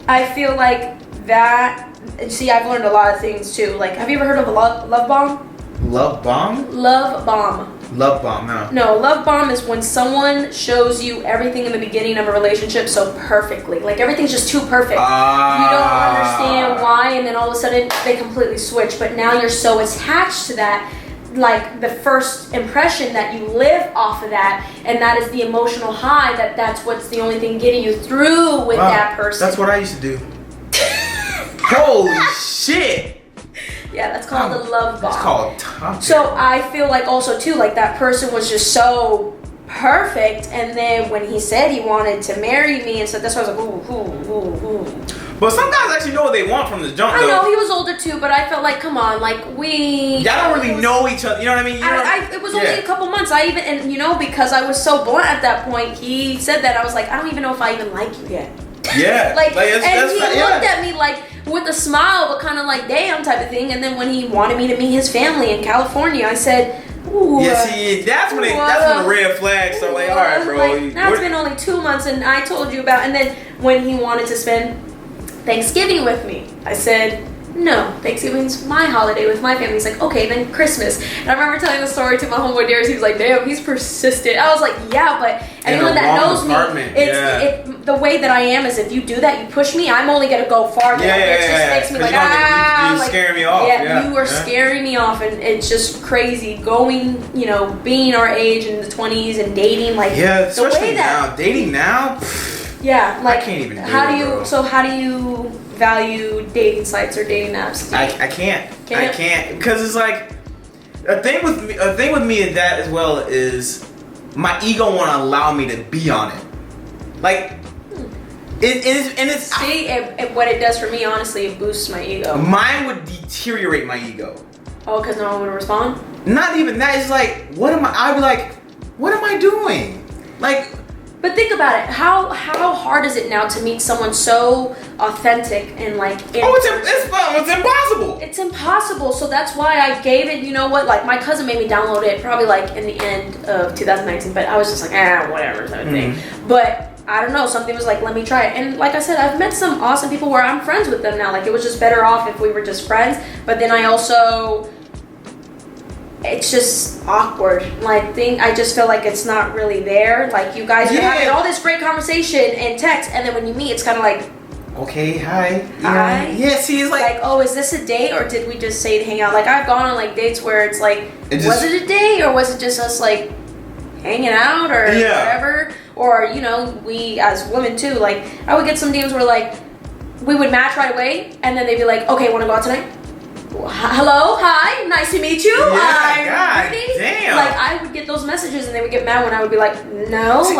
I feel like that. See, I've learned a lot of things too. Like, have you ever heard of a love bomb? Love bomb? Love bomb. Love bomb, no. No, love bomb is when someone shows you everything in the beginning of a relationship so perfectly. Like, everything's just too perfect. You don't understand why, and then all of a sudden they completely switch. But now you're so attached to that, like the first impression that you live off of that, and that is the emotional high, that's what's the only thing getting you through with that person. That's what I used to do. Holy shit! Yeah, that's called the love bomb. It's called toxic. So I feel like also too, like that person was just so perfect, and then when he said he wanted to marry me and so that's why I was like, ooh. But some guys actually know what they want from the jump. I know he was older too, but I felt like, come on, like y'all don't really know each other. You know what I mean? It was only a couple months. And because I was so blunt at that point, he said that I was like, I don't even know if I even like you yet. Yeah. And he looked at me like with a smile, but kind of like, damn, type of thing. And then when he wanted me to meet his family in California, I said, ooh. Yeah, see, that's when the red flags start. Like, all right, bro. Like, now it's been only 2 months, and I told you about. And then when he wanted to spend Thanksgiving with me, I said, no, Thanksgiving's my holiday with my family. He's like, okay, then Christmas. And I remember telling the story to my homeboy Darius. He was like, damn, he's persistent. I was like, yeah, but anyone that knows me, the way that I am is if you do that, you push me, I'm only going to go farther. It just makes me like, you're scaring me off. Yeah, you are scaring me off, and it's just crazy going, being our age in the 20s and dating. Like, especially now. Dating now? Yeah, like, I can't even do it, So how do you value dating sites or dating apps? I can't. I can't, because it's like a thing with me and that as well is my ego won't allow me to be on it. Like it's what it does for me, honestly, it boosts my ego. Mine would deteriorate my ego. Oh, because no one would respond? Not even that. It's like, I'd be like, what am I doing? Like. But think about it. How hard is it now to meet someone so authentic and like? It's impossible. It's impossible. So that's why I gave it. You know what? Like, my cousin made me download it probably like in the end of 2019. But I was just like, whatever type of thing. But I don't know. Something was like, let me try it. And like I said, I've met some awesome people where I'm friends with them now. Like, it was just better off if we were just friends. But then I also. It's just awkward. I just feel like it's not really there. Like, you guys are having all this great conversation and text, and then when you meet, it's kind of like, okay, hi. Hi. Yeah, see, it's like, oh, is this a date or did we just say to hang out? Like, I've gone on like dates where it's like, was it a date or was it just us like hanging out or whatever? Or we as women too. Like, I would get some DMs where like we would match right away, and then they'd be like, okay, want to go out tonight? Hello, hi, nice to meet you. God damn. Like, I would get those messages and they would get mad when I would be like, no. See,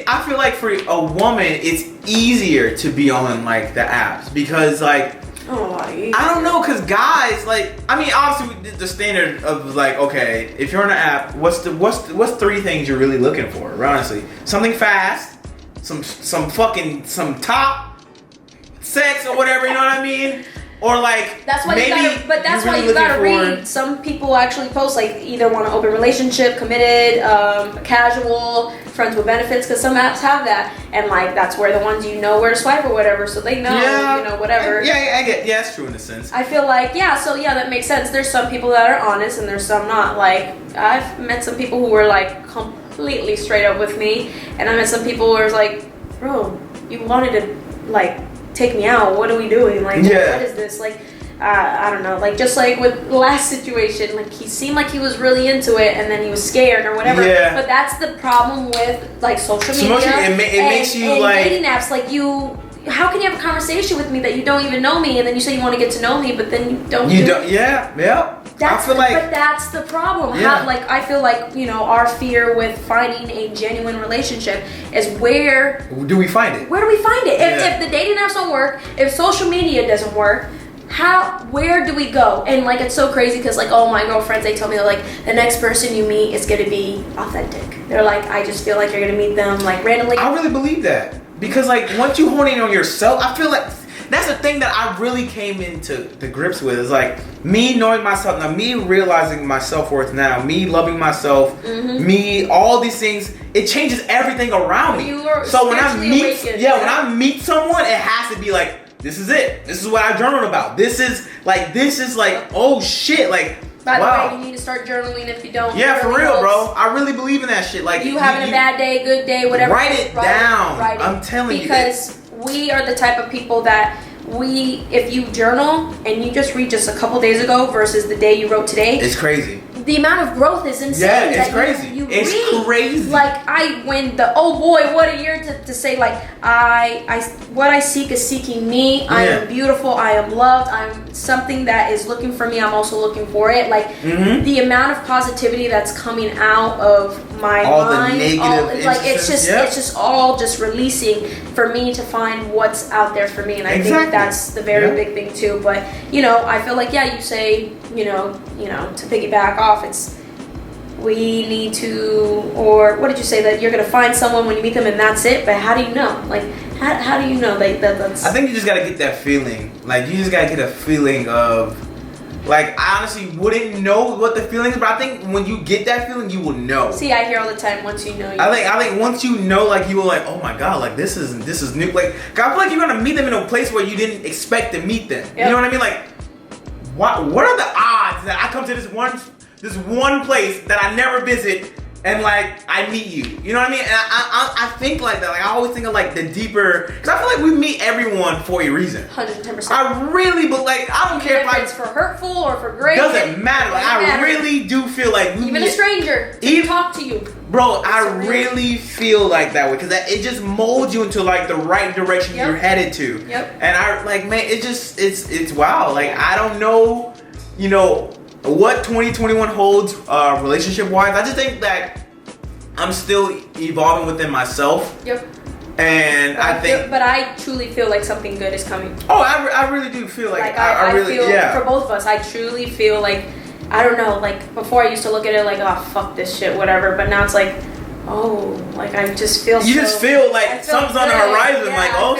I feel like for a woman, it's easier to be on like the apps because like, I don't know, because guys, like, I mean, obviously the standard of like, okay, if you're on an app, what's 3 things you're really looking for? Honestly, something fast, some top sex or whatever, you know what I mean? Or like, that's why you gotta read. Some people actually post like either want an open relationship, committed, casual, friends with benefits, because some apps have that, and like that's where the ones where to swipe or whatever, so they know, whatever. I get, it's true in a sense. I feel like that makes sense. There's some people that are honest and there's some not. Like, I've met some people who were like completely straight up with me, and I met some people who were like, bro, you wanted to like take me out, what are we doing? Like, what is this? Like, I don't know. Like, just like with the last situation, like, he seemed like he was really into it, and then he was scared or whatever. Yeah. But that's the problem with like social media. It makes you and like dating apps. Like, how can you have a conversation with me that you don't even know me, and then you say you want to get to know me, but then you don't. But that's the problem. Yeah. I feel like our fear with finding a genuine relationship is where do we find it? Where do we find it? If the dating apps don't work, if social media doesn't work, where do we go? And like, it's so crazy because like all my girlfriends, they tell me that like the next person you meet is gonna be authentic. They're like, I just feel like you're gonna meet them like randomly. I really believe that. Because like once you hone in on yourself, I feel like that's the thing that I really came into the grips with. Is like me knowing myself now, me realizing my self-worth now, me loving myself, me, all these things. It changes everything around me. You are so when I meet, awakened, when I meet someone, it has to be like this is it. This is what I journaled about. This is like, oh shit, like. By the wow. way, you need to start journaling if you don't. Yeah, for real, bro. I really believe in that shit. Like, you having a bad day, good day, whatever. Write it down. Write it. I'm telling you. Because we are the type of people that if you journal and you just read just a couple days ago versus the day you wrote today. It's crazy. The amount of growth is insane. Yeah, it's crazy. It's crazy. Like oh boy, what a year to say like what I seek is seeking me. I am beautiful. I am loved. I'm something that is looking for me. I'm also looking for it. Like the amount of positivity that's coming out of my mind, the negative, like it's just all just releasing for me to find what's out there for me, and I think that's the very big thing too. But I feel like you say to piggyback off, it's we need to, or what did you say, that you're gonna find someone when you meet them and that's it? But how do you know? Like how do you know that's? I think you just gotta get that feeling. Like you just gotta get a feeling of. Like, I honestly wouldn't know what the feeling is, but I think when you get that feeling, you will know. See, I hear all the time, once you know. I think once you know, like, you will like, oh my god, like, this is new. Like, I feel like you're gonna meet them in a place where you didn't expect to meet them. Yep. You know what I mean? Like, what are the odds that I come to this one place that I never visit and like I meet you? You know what I mean? And I think like that. Like I always think of like the deeper, because I feel like we meet everyone for a reason. 110%. I really, but like I don't care if it's for hurtful or for great. Doesn't matter. Like, I really do feel like we even a stranger to talk to you. Bro, I really feel like that way because it just molds you into like the right direction you're headed to. Yep. And I like, man, it's wow. Like I don't know, what 2021 holds relationship wise. I just think that I'm still evolving within myself. Yep. And but I truly feel like something good is coming. Oh, I really do feel like I really feel for both of us. I truly feel like, I don't know, like before I used to look at it like, oh fuck this shit, whatever. But now it's like, oh, like I just feel. You just feel like something's on the horizon. Yeah, like oh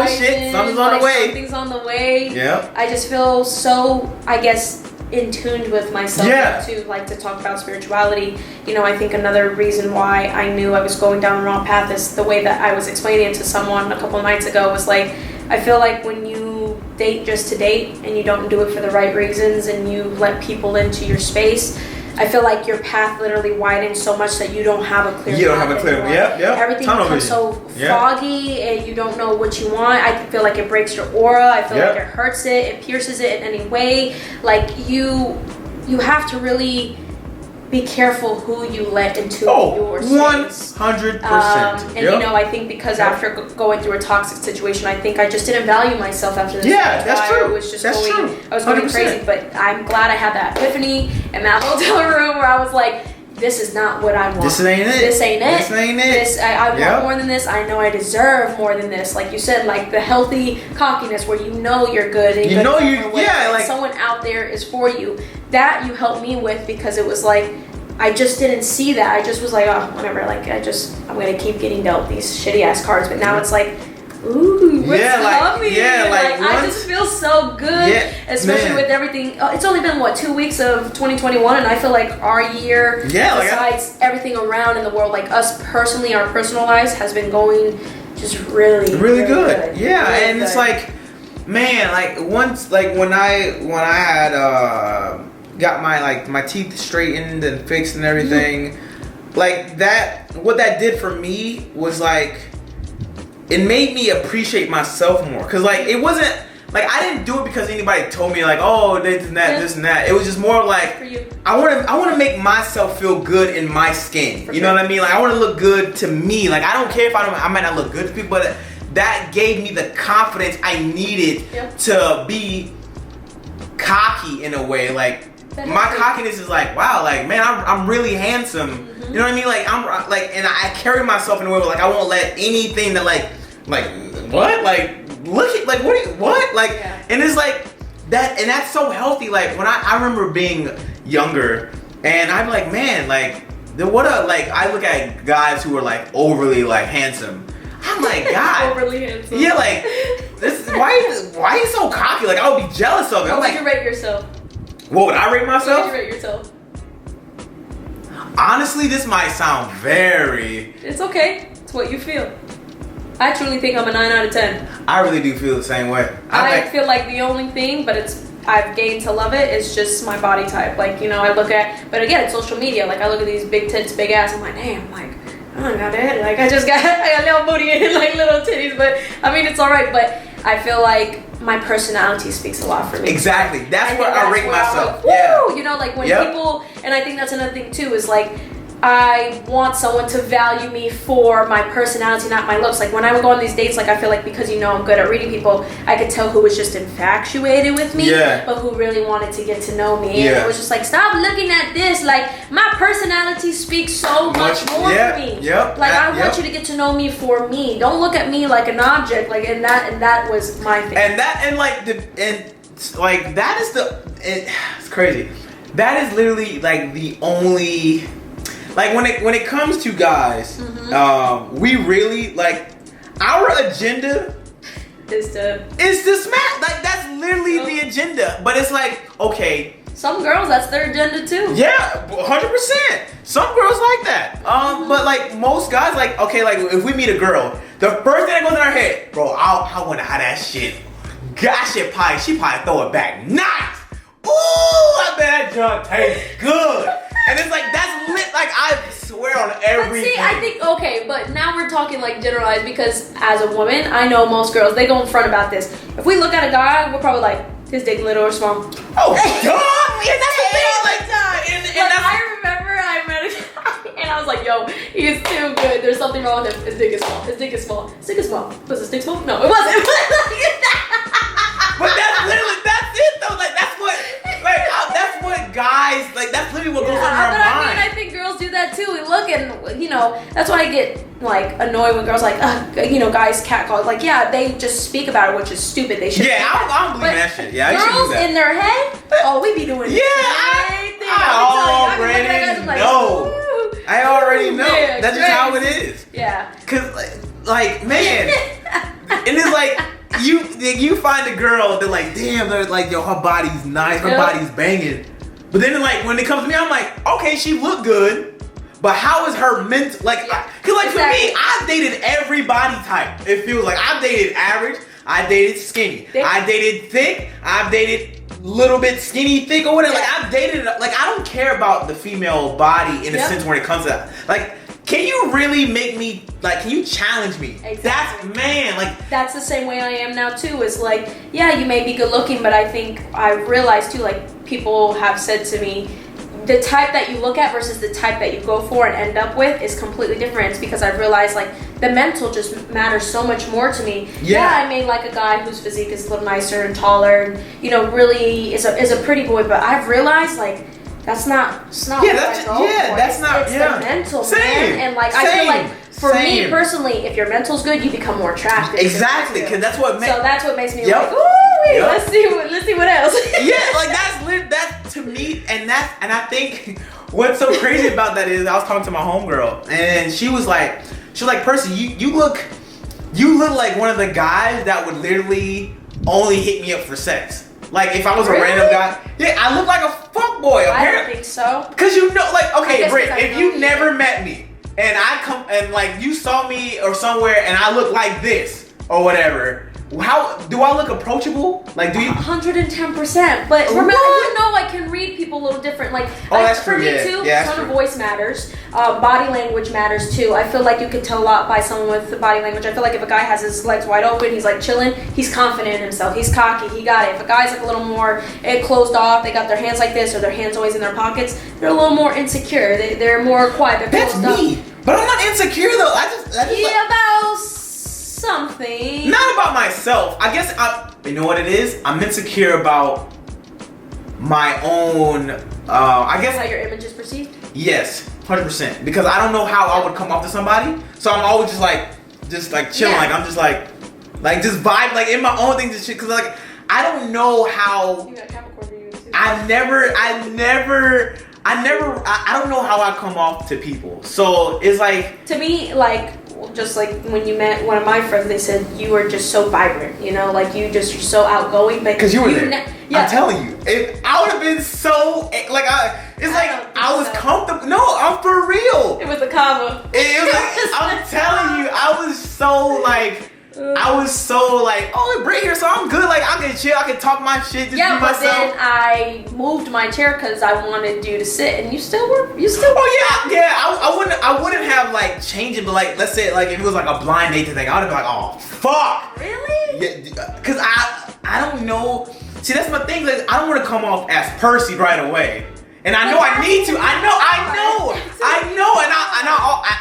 shit, something's on the way. Something's on the way. Yeah. I just feel so, I guess, in tune with myself to like to talk about spirituality. I think another reason why I knew I was going down the wrong path is the way that I was explaining it to someone a couple of nights ago was like, I feel like when you date just to date and you don't do it for the right reasons and you let people into your space, I feel like your path literally widens so much that you don't have a clear. You don't have a clear. Yep. Everything becomes so foggy, and you don't know what you want. I feel like it breaks your aura. I feel like it hurts it. It pierces it in any way. Like you have to really be careful who you let into your space. 100%. And I think because after going through a toxic situation, I think I just didn't value myself after this. Yeah, that's true. I was just going crazy. But I'm glad I had that epiphany in that hotel room where I was like, this is not what I want. This ain't it. I want more than this. I know I deserve more than this. Like you said, like the healthy cockiness where you know you're good and like someone out there is for you. That you helped me with, because it was like I just didn't see that. I just was like, oh, whatever. Like I'm gonna keep getting dealt these shitty ass cards. But now it's like, ooh, what's coming? I just feel so good, especially with everything. It's only been 2 weeks of 2021, and I feel like our year, besides everything around in the world, like us personally, our personal lives has been going just really good. Yeah, really and good. It's like, man, like once, like when I had got my teeth straightened and fixed and everything, like that. What that did for me was like, it made me appreciate myself more, because like it wasn't like I didn't do it because anybody told me like, oh, this and that. It was just more like I want to make myself feel good in my skin. You know what I mean? Like I want to look good to me. Like I don't care if I might not look good to people, but that gave me the confidence I needed to be cocky in a way. Like my cockiness is like, wow, like man, I'm really handsome. You know what I mean? Like I'm like, and I carry myself in a way where like I won't let anything that like what, like look at like what like, and it's like that, and that's so healthy. Like when I remember being younger, and I'm like, man, like like I look at guys who are like overly like handsome. I'm like, God, overly handsome. Yeah, like this. Why are you so cocky? Like I would be jealous of it. How would you rate yourself? What would I rate myself? What would you rate yourself? Honestly, this might sound very... It's okay. It's what you feel. I truly think I'm a 9 out of 10. I really do feel the same way. I feel like the only thing, but I've gained to love it, is just my body type. Like, you know, I look at, but again, it's social media. Like, I look at these big tits, big ass. I'm like, damn, like, I don't got it. Like, I got little booty and like little titties. But I mean, it's all right. But I feel like my personality speaks a lot for me. Exactly. That's where I rate myself. Yeah. You know, like when people, and I think that's another thing too, is like, I want someone to value me for my personality, not my looks. Like when I would go on these dates, like I feel like because you know I'm good at reading people, I could tell who was just infatuated with me, but who really wanted to get to know me. And it was just like, stop looking at this. Like my personality speaks so much more for me. Like I want you to get to know me for me. Don't look at me like an object. Like and that was my thing. It's crazy. That is literally like the only. Like when it comes to guys, we really like our agenda is to smash. Like that's literally the agenda. But it's like, okay, some girls, that's their agenda too. Yeah, 100%. Some girls like that. But like most guys, like okay, like if we meet a girl, the first thing that goes in our head, bro, I wonder how that shit. Gosh, she probably throw it back nice. Ooh, I bet that junk tastes good. And it's like, that's lit, like I swear on everything. But see, I think, okay, but now we're talking like generalized because as a woman, I know most girls, they go in front about this. If we look at a guy, we're probably like, his dick little or small. Oh, duh! And that's the thing, like, I remember I met a guy and I was like, yo, he's too good. There's something wrong with him. His dick is small. His dick is small. His dick is small. Was his dick small? No, it wasn't. But that's it though. Like that's what guys like. That's literally what goes on in our mind. I mean, I think girls do that too. We look and you know that's why I get like annoyed when girls like you know guys catcall. Like yeah, they just speak about it, which is stupid. They should. Yeah, I don't believe that shit. Yeah, girls in their head. Oh, we be doing. I already know. I already know. Yeah, that's just how it is. Yeah. Cause like man, and it's like. You find a girl that like damn they're like yo her body's nice her body's banging, but then like when it comes to me I'm like okay she look good, but how is her mental like cause like for me I've dated every body type. It feels like I've dated average, I dated skinny, I dated thick, I've dated little bit skinny thick or whatever. Like I've dated like I don't care about the female body in a sense when it comes to that. Like can you really make me, like, can you challenge me? Exactly. That's the same way I am now, too. Is like, yeah, you may be good looking, but I think I've realized, too, like, people have said to me, the type that you look at versus the type that you go for and end up with is completely different. It's because I've realized, like, the mental just matters so much more to me. Yeah, I may like a guy whose physique is a little nicer and taller and, you know, really is a pretty boy, but I've realized, like, that's not it's the mental, man. And like I feel like for me personally, if your mental's good, you become more attractive. Exactly, because that's what makes me like, ooh, let's see what else. Yeah, like that's to me, and I think what's so crazy about that is I was talking to my homegirl, and she was like, Percy, you look like one of the guys that would literally only hit me up for sex. Like if I was a random guy, I look like a fuckboy. I don't think so. Cause you know, like okay, Britt, if you never met me and I come and like you saw me or somewhere and I look like this or whatever, how do I look approachable? Like do you? 110%. But remember, you know, I can read people a little different. Like that's for true. me too. Tone of voice matters. Body language matters too. I feel like you can tell a lot by someone with the body language. I feel like if a guy has his legs wide open, he's like chilling, he's confident in himself, he's cocky, he got it. If a guy's like a little more closed off, they got their hands like this or their hands always in their pockets, they're a little more insecure. They're more quiet. They're closed me. But I'm not insecure though. I just about something. Not about myself. I guess you know what it is? I'm insecure about my own I guess how your image is perceived? Yes, 100%. Because I don't know how I would come off to somebody. So I'm always just like chilling. Like I'm just like just vibe like in my own thing just shit cuz like I don't know how you got Capricorn for you too. I don't know how I come off to people. So it's like to me like just like when you met one of my friends, they said you were just so vibrant, you know, like you're so outgoing. But because you were there. I'm telling you, I would have been so like I was comfortable. No, I'm for real. It was a combo. I'm telling you, I was so like. Oh, Brit here, so I'm good. Like, I can chill, I can talk my shit, just be myself. But then I moved my chair because I wanted you to sit, and you still were. Oh yeah. I wouldn't have like changed it, but like, let's say like if it was like a blind date thing, I would have been like, oh fuck. Really? Yeah, because I don't know. See, that's my thing. Like, I don't want to come off as Percy right away. And I know I need to. I know, and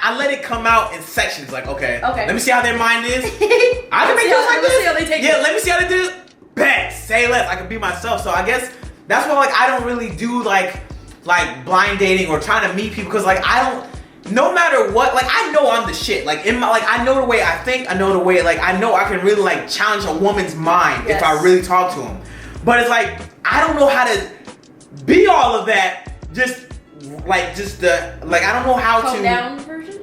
I let it come out in sections. Like, okay, let me see how their mind is. I can make this like this. Yeah, let me see how they do this. Bet, say less. I can be myself. So I guess that's why like I don't really do like blind dating or trying to meet people because like I don't. No matter what, like I know I'm the shit. Like in my I know the way I think. I know the way I know I can really like challenge a woman's mind if I really talk to them. But it's like I don't know how to be all of that. I don't know how to. Calm down version.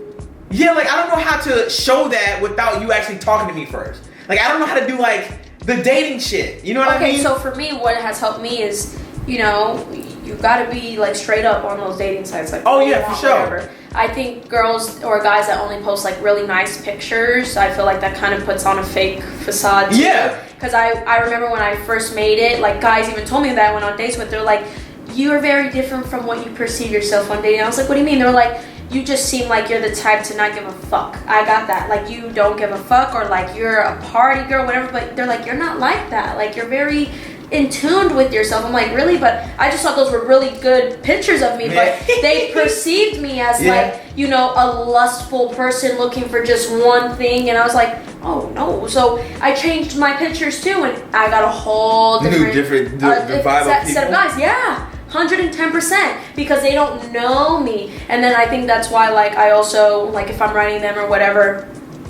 Yeah, like I don't know how to show that without you actually talking to me first. Like I don't know how to do like the dating shit. You know what I mean? Okay, so for me, what has helped me is, you know, you gotta be like straight up on those dating sites. Like, oh yeah, for sure. Whatever. I think girls or guys that only post like really nice pictures, I feel like that kind of puts on a fake facade too. Yeah. Because I remember when I first made it, like guys even told me that I went on dates with. They're like, you are very different from what you perceive yourself on dating. I was like, what do you mean? They're like, you just seem like you're the type to not give a fuck. I got that. Like, you don't give a fuck, or like you're a party girl, whatever. But they're like, you're not like that. Like, you're very in tune with yourself. I'm like, really? But I just thought those were really good pictures of me. But they perceived me as like, you know, a lustful person looking for just one thing. And I was like, oh no. So I changed my pictures too, and I got a whole different vibe set of guys. Yeah. 110% because they don't know me. And then I think that's why like I also like if I'm writing them or whatever,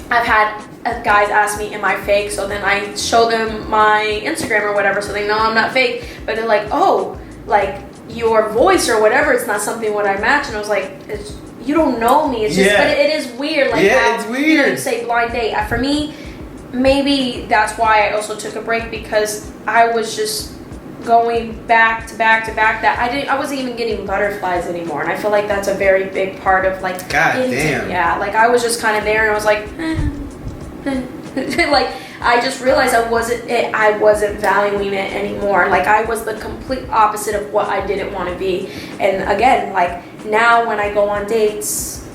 I've had guys ask me am I fake, so then I show them my Instagram or whatever so they know I'm not fake, but they're like, oh, like your voice or whatever, it's not something what I match. And I was like, you don't know me. It's just but it is weird like it's weird. You know, you say blind date. For me, maybe that's why I also took a break because I was just going back to back that I wasn't even getting butterflies anymore, and I feel like that's a very big part of like like I was just kind of there and I was like like I just realized I wasn't valuing it anymore. Like I was the complete opposite of what I didn't want to be. And again, like now when I go on dates,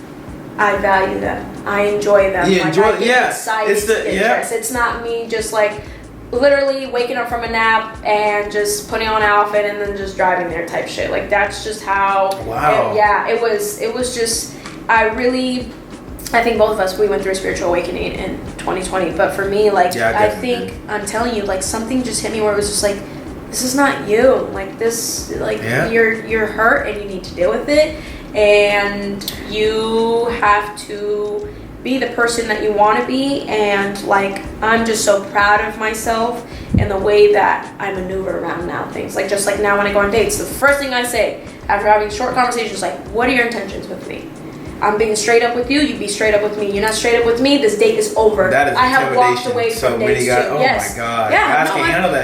I value them, I enjoy them, I get excited to interest. It's not me just like literally waking up from a nap and just putting on an outfit and then just driving there type shit. Like that's just how it was just I think both of us, we went through a spiritual awakening in 2020, but for me, like I think I'm telling you, like something just hit me where it was just like, this is not you, like this, like you're hurt and you need to deal with it, and you have to be the person that you want to be. And like I'm just so proud of myself and the way that I maneuver around now things. Like just like now when I go on dates, the first thing I say after having short conversations like, what are your intentions with me? I'm being straight up with you, you be straight up with me. You're not straight up with me, this date is over. That is I have walked away from dates too. Oh my god. Yeah, no,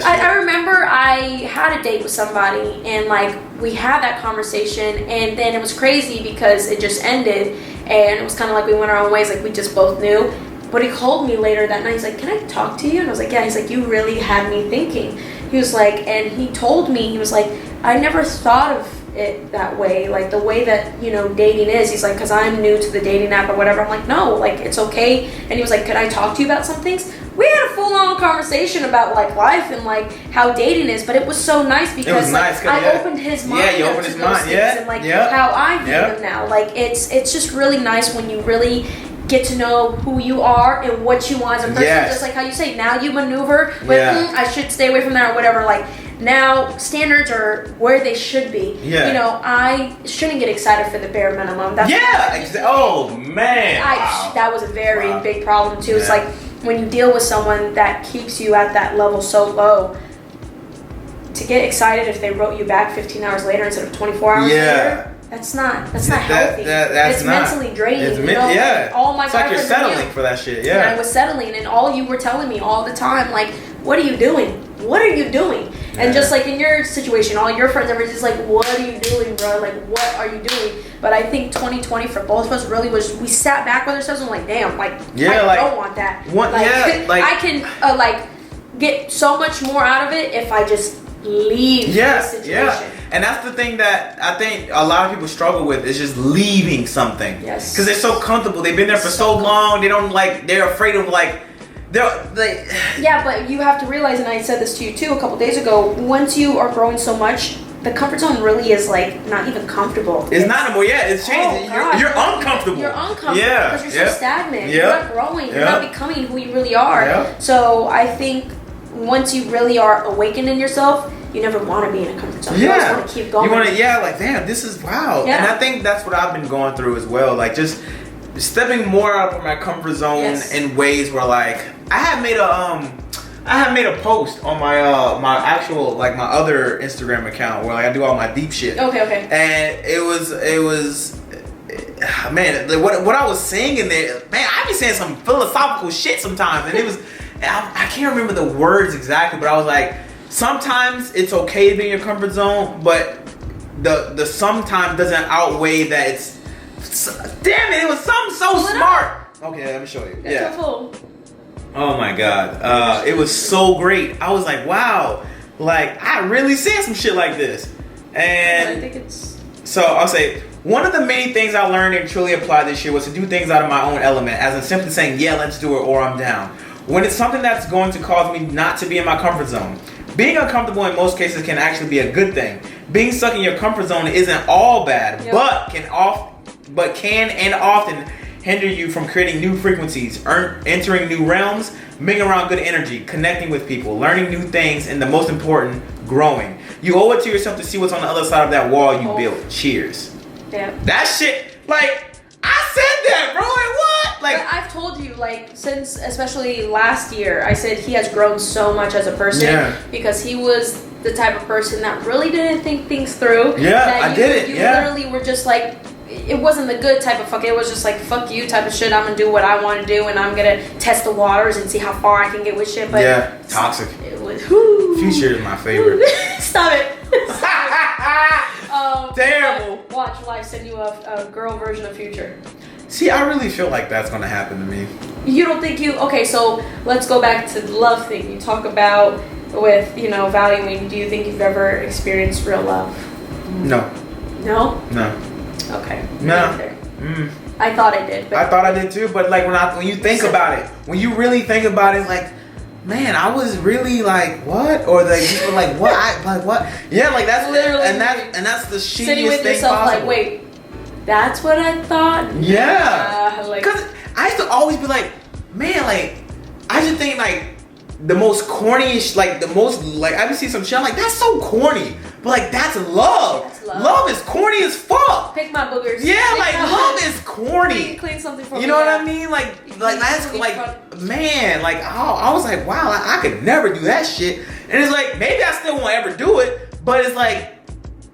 I remember I had a date with somebody and like we had that conversation, and then it was crazy because it just ended and it was kind of like we went our own ways, like we just both knew. But he called me later that night, he's like, can I talk to you? And I was like, yeah. He's like, you really had me thinking. He was like, and he told me, he was like, I never thought of it that way, like the way that, you know, dating is. He's like, because I'm new to the dating app or whatever. I'm like, no, like it's okay. And he was like, could I talk to you about some things? We had a full-on conversation about like life and like how dating is, but it was so nice because like, I opened his mind. Yeah, you opened his mind. Yeah, and like how I view them now. Like it's just really nice when you really get to know who you are and what you want as a person. Just like how you say, now you maneuver, but I should stay away from that or whatever. Like now standards are where they should be. Yeah. You know, I shouldn't get excited for the bare minimum. That's oh man. That was a very big problem too. It's like when you deal with someone that keeps you at that level so low, to get excited if they wrote you back 15 hours later instead of 24 hours later. That's not healthy. That's it's not. mentally draining. It's like, all my it's like you're girlfriends settling for that shit. Yeah. And I was settling, and all you were telling me all the time, like, what are you doing? What are you doing? And just like in your situation, all your friends were just like, what are you doing, bro? Like, what are you doing? But I think 2020 for both of us really was, we sat back with ourselves and like, damn, like, I don't want that. I can like get so much more out of it if I just leave this situation. Yeah. And that's the thing that I think a lot of people struggle with, is just leaving something. Yes. Because they're so comfortable. They've been there for so long. They don't like, they're afraid of like, yeah, but you have to realize, and I said this to you too a couple days ago, once you are growing so much, the comfort zone really is like not even comfortable. It's not anymore. Yeah, it's changing. You're uncomfortable. You're uncomfortable because you're so stagnant. You're not growing. You're not becoming who you really are. Yep. So I think once you really are awakened in yourself, you never want to be in a comfort zone. You always want to keep going. You want to, like, damn, this is wow. Yeah. And I think that's what I've been going through as well. Like, just stepping more out of my comfort zone in ways where, like, I had made a post on my my actual, like, my other Instagram account where, like, I do all my deep shit. Okay. And it was man, what I was saying in there, man, I be saying some philosophical shit sometimes, and it was, I can't remember the words exactly, but I was like, sometimes it's okay to be in your comfort zone, but the sometimes doesn't outweigh that. It's, damn it, it was something so smart. Okay, let me show you. It's so cool. Oh my god, it was so great. I was like, wow, like, I really said some shit like this. And I think it's, so I'll say, one of the main things I learned and truly applied this year was to do things out of my own element, as in simply saying, yeah, let's do it, or I'm down, when it's something that's going to cause me not to be in my comfort zone. Being uncomfortable in most cases can actually be a good thing. Being stuck in your comfort zone isn't all bad, but can and often hinder you from creating new frequencies, entering new realms, being around good energy, connecting with people, learning new things, and the most important, growing. You owe it to yourself to see what's on the other side of that wall you built. Cheers. Yeah. That shit, like, I said that, bro. Like, what? Like, but I've told you, like, since especially last year, I said he has grown so much as a person because he was the type of person that really didn't think things through. Yeah, You literally were just like, it wasn't the good type of fuck. It was just like, fuck you type of shit. I'm gonna do what I want to do, and I'm gonna test the waters and see how far I can get with shit. But toxic. It was Future is my favorite. Stop it. Terrible. Watch life send you a girl version of Future. See, I really feel like that's gonna happen to me. You don't think okay, so let's go back to the love thing you talk about with, valuing. Do you think you've ever experienced real love? No. No? No. Okay. No. I thought I did. But I thought I did too, but like when you think about it, when you really think about it, like, man, I was really like, what? Or like, people like, what? What? Yeah, like that's literally, and that's the shittiest sitting with thing yourself possible. like, wait, that's what I thought? Yeah. Like, because I used to always be like, man, like, I just think like the most corniest, like the most, like, I see some shit, I'm like, that's so corny. But like, that's love. That's love. Love is corny as fuck. Pick my boogers. Yeah, like, love is corny. Clean something for me. You know what I mean? Like that's like, man, like, I was like, wow, I could never do that shit. And it's like, maybe I still won't ever do it, but it's like,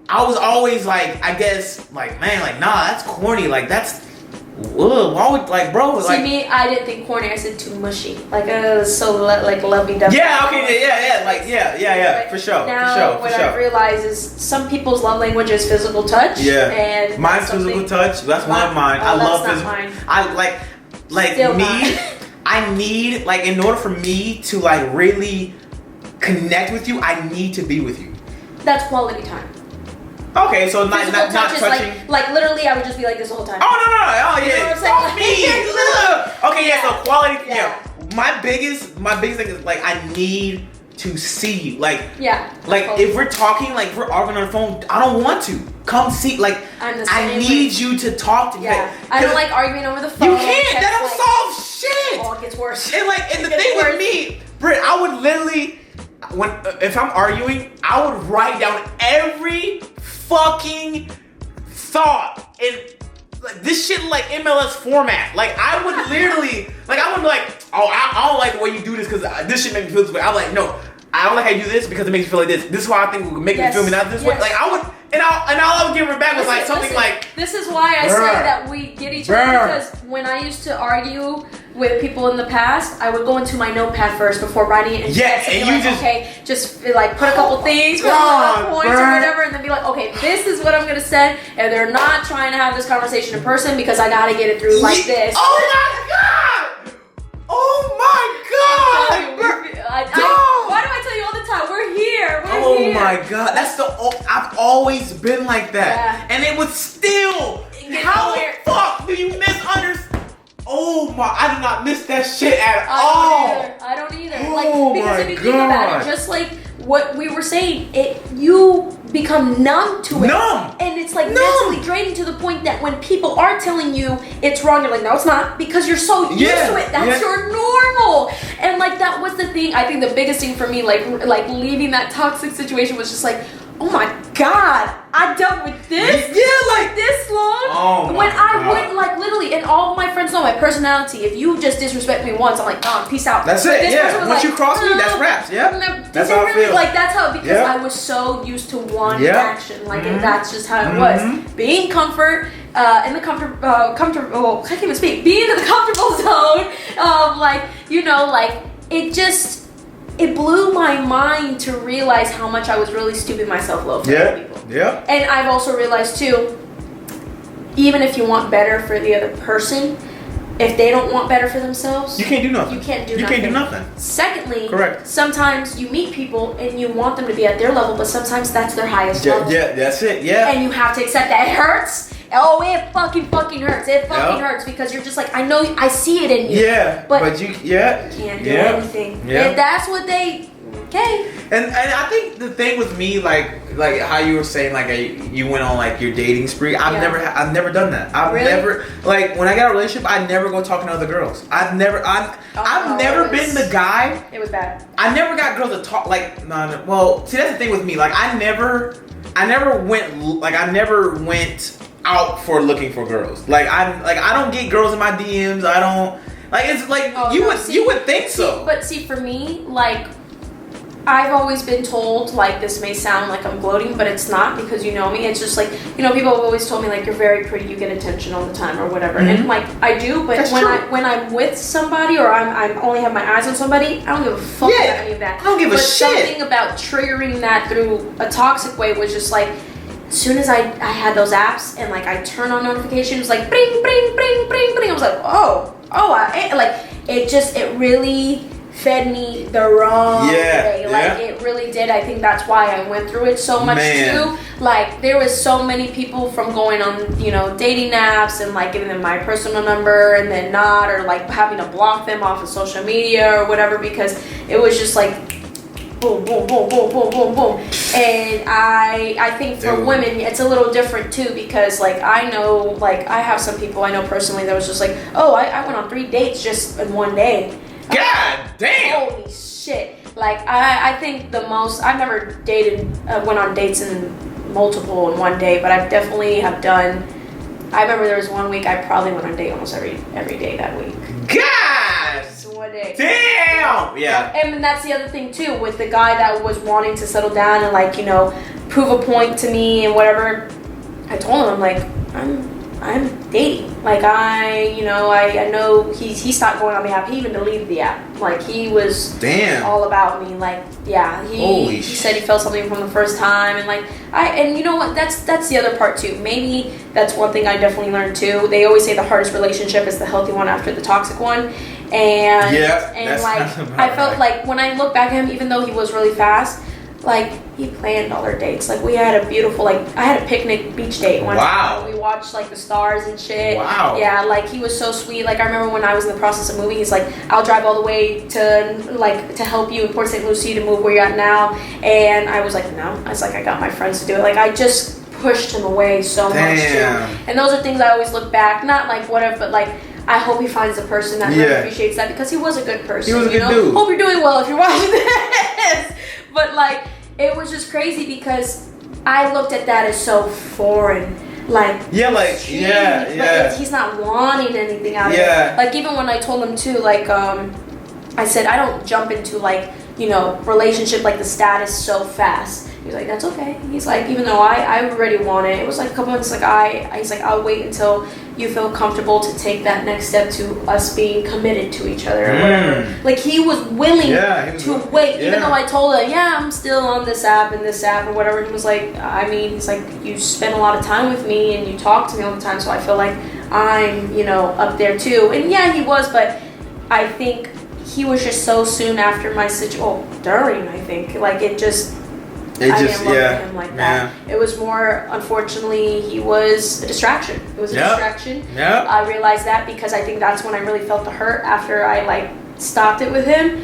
I was always like, I guess, like, man, like, nah, that's corny. Like, that's, why would, like, bro, See, like, me, I didn't think corny. I said too mushy. Like, so like lovey-dovey. yeah, okay, yeah, like, yeah, for sure, now, what I've realized is some people's love language is physical touch. Yeah. And mine's physical touch. That's one of mine. I love physical. Mine. I like Still me. mine. I need, like, in order for me to, like, really connect with you, I need to be with you. That's quality time. Okay, so not touch touching. is like literally, I would just be like this the whole time. Oh no! Oh You know yeah. what I'm saying? Okay, yeah. So quality. Yeah. My biggest thing is, like, I need to see you. Like, like if we're talking, like, we're arguing on the phone, I don't want to come see. Like, I need you to talk to me. Yeah. I don't like arguing over the phone. You can't. That don't solve shit. Oh, it gets worse. And the thing with me, Britt, I would literally, if I'm arguing, I would write down every fucking thought in, like, this shit, like, MLS format. Like, I would literally, like, I would be like, oh, I don't like the way you do this because this shit makes me feel this way. I'm like, no, I don't like how you do this because it makes me feel like this. This is why I think it would make me feel me not this way. Like, I would, And all I would give her back was like something like. This is why I say that we get each other, because when I used to argue with people in the past, I would go into my notepad first before writing it. And and you just just like put a couple things, put a couple points or whatever, and then be like, okay, this is what I'm gonna say, and they're not trying to have this conversation in person because I gotta get it through like this. Oh my god! Oh my god! Why do I tell you all the time? We're here. We're here. Oh my god! That's I've always been like that, and it was still. How the fuck do you misunderstand? Oh my! I do not miss that shit at all. I don't either. Oh because if you think about it, just like what we were saying, you become numb to it. And it's like mentally draining to the point that when people are telling you it's wrong, you're like, no, it's not, because you're so used to it. That's your normal. And like that was the thing. I think the biggest thing for me, like leaving that toxic situation, was just like, oh my god, I dealt with this like this long. Oh my when I god. would like literally, and all of my friends know my personality. If you just disrespect me once, I'm like, peace out. That's but it. Once you cross me, that's raps. That's how I feel. Like that's how, because I was so used to one action. Like and that's just how it was. Being in the comfortable. I can't even speak. Being in the comfortable zone of it blew my mind to realize how much I was really stooping myself low for other people. Yeah. And I've also realized too, even if you want better for the other person, if they don't want better for themselves, you can't do nothing. You can't do nothing. Secondly, correct. Sometimes you meet people and you want them to be at their level, but sometimes that's their highest level. Yeah, that's it. Yeah. And you have to accept that. It hurts. Oh, it fucking hurts. It fucking hurts, because you're just like, I know, I see it in you. Yeah. But you can't do anything. Yeah. If that's what they. Okay. And I think the thing with me, like how you were saying, like you went on like your dating spree. I've never done that. I've never, like, when I got a relationship, I never go talking to other girls. I've never been the guy. It was bad. I never got girls to talk like. No. Well, see, that's the thing with me. Like I never went out for looking for girls. I don't get girls in my DMs. I don't it's like you would think so. But see, for me, like, I've always been told, like, this may sound like I'm gloating, but it's not, because you know me. It's just like, people have always told me, like, you're very pretty, you get attention all the time or whatever. And like, I do, but when I'm with somebody or I only have my eyes on somebody, I don't give a fuck about any of that. I don't give a shit. But something about triggering that through a toxic way was just like, as soon as I had those apps and like I turn on notifications, like bring, bring, bring, bring, bring, I was like, it really fed me the wrong way. Like it really did. I think that's why I went through it so much too. Like there was so many people from going on, dating apps and like giving them my personal number and then not, or like having to block them off of social media or whatever, because it was just like boom, boom, boom, boom, boom, boom, boom. And I think for women, it's a little different too, because like I know, like I have some people I know personally that was just like, oh, I went on 3 dates just in one day. God damn! Holy shit! Like I think the most, I've never went on dates in multiple in one day, but I've definitely have done. I remember there was 1 week I probably went on a date almost every day that week. God! Just 1 day. Damn! Yeah. And that's the other thing too, with the guy that was wanting to settle down and like prove a point to me and whatever. I told him, I'm like, I'm dating. Like I know he stopped going on the app. He even deleted the app. Like he was all about me. Like he said he felt something from the first time, and like and you know what? That's the other part too. Maybe that's one thing I definitely learned too. They always say the hardest relationship is the healthy one after the toxic one. And like I felt like when I look back at him, even though he was really fast, like he planned all our dates. Like we had a beautiful, I had a picnic beach date one time. We watched like the stars and shit. Wow. Yeah, like he was so sweet. Like I remember when I was in the process of moving, he's like, I'll drive all the way to help you in Port St. Lucie to move where you're at now. And I was like, no. I was like, I got my friends to do it. Like I just pushed him away so much too. And those are things I always look back, not like whatever, but like I hope he finds a person that really appreciates that, because he was a good person. He was a good dude. Hope you're doing well if you're watching this. But like, it was just crazy because I looked at that as so foreign. Like, he's not wanting anything out of it. Like, even when I told him too, like, I said, I don't jump into like relationship, like the status so fast. He was like, that's okay. He's like, even though I already want it was like a couple months, like he's like, I'll wait until you feel comfortable to take that next step to us being committed to each other or whatever. Like he was willing to wait, even though I told him, I'm still on this app or whatever. He was like, he's like, you spend a lot of time with me and you talk to me all the time, so I feel like I'm, up there too. And he was, but I think he was just so soon after my during, I think, like I didn't look at him like that. It was more, unfortunately, he was a distraction. It was a distraction. Yep. I realized that because I think that's when I really felt the hurt after I stopped it with him.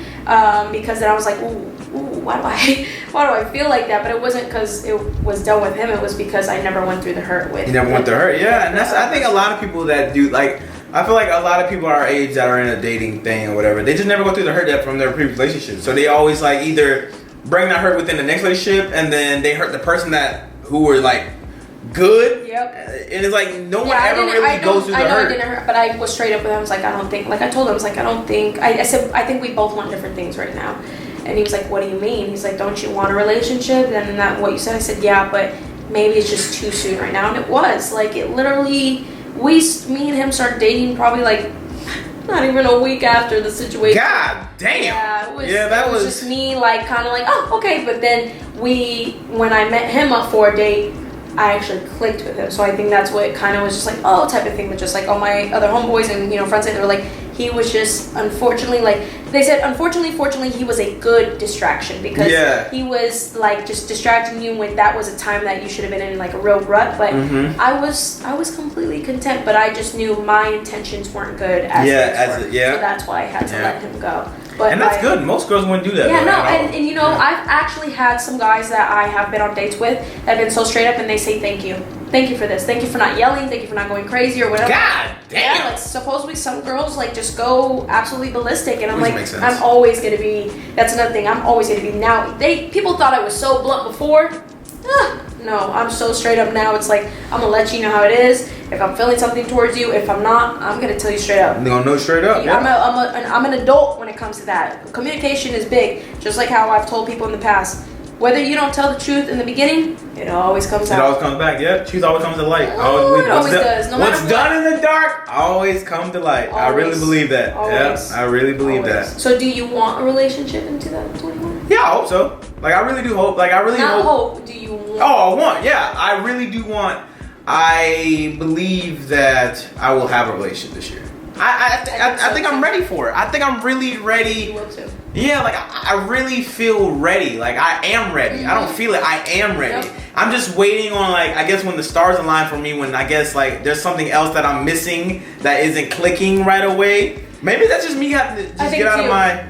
Because then I was like, why do I feel like that? But it wasn't because it was done with him. It was because I never went through the hurt with him. You never went through the hurt, and that's, I think a lot of people that do, I feel like a lot of people our age that are in a dating thing or whatever, they just never go through the hurt that from their previous relationship. So they always either bring that hurt within the next relationship, and then they hurt the person who were good. Yep. And it's no one ever really goes through the hurt. I didn't hurt, but I was straight up with him. I was like, I don't think. I told him, I was like, I don't think. I said, I think we both want different things right now. And he was like, what do you mean? He's like, don't you want a relationship? And that what you said? I said, yeah, but maybe it's just too soon right now. And it was it literally. Me and him started dating probably not even a week after the situation. God damn. Yeah, it was just me kind of oh, okay. But then when I met him up for a date, I actually clicked with him. So I think that's what kind of was just type of thing. But just all my other homeboys and friends, they were he was just unfortunately they said fortunately he was a good distraction because he was just distracting you when that was a time that you should have been in a real rut. But I was completely content, but I just knew my intentions weren't good so that's why I had to let him go. But and that's good. Most girls wouldn't do that. And I've actually had some guys that I have been on dates with that have been so straight up, and they say thank you for this, thank you for not yelling, thank you for not going crazy or whatever. God damn. Yeah, supposedly some girls just go absolutely ballistic, and I'm I'm always gonna be. That's another thing. I'm always gonna be now. People thought I was so blunt before. No, I'm so straight up now. It's I'm gonna let you know how it is. If I'm feeling something towards you, if I'm not, I'm gonna tell you straight up. They're gonna know straight up. I'm an adult when it comes to that. Communication is big, just like how I've told people in the past. Whether you don't tell the truth in the beginning, it always comes out. It always comes back. Yeah, truth always comes to light. It always does. No matter what's done in the dark always comes to light. Always. I really believe that. Always. Yeah, I really believe that. So, do you want a relationship in 2021? Yeah, I hope so. I really do hope. I really hope. Do you want? Oh, I want. Yeah, I really do want. I believe that I will have a relationship this year. I think I'm ready for it. I think I'm really ready. You will too. Yeah, I really feel ready. I am ready. Mm-hmm. I don't feel it. I am ready. Yep. I'm just waiting on I guess when the stars align for me. When I guess there's something else that I'm missing that isn't clicking right away. Maybe that's just me having to just get out of my.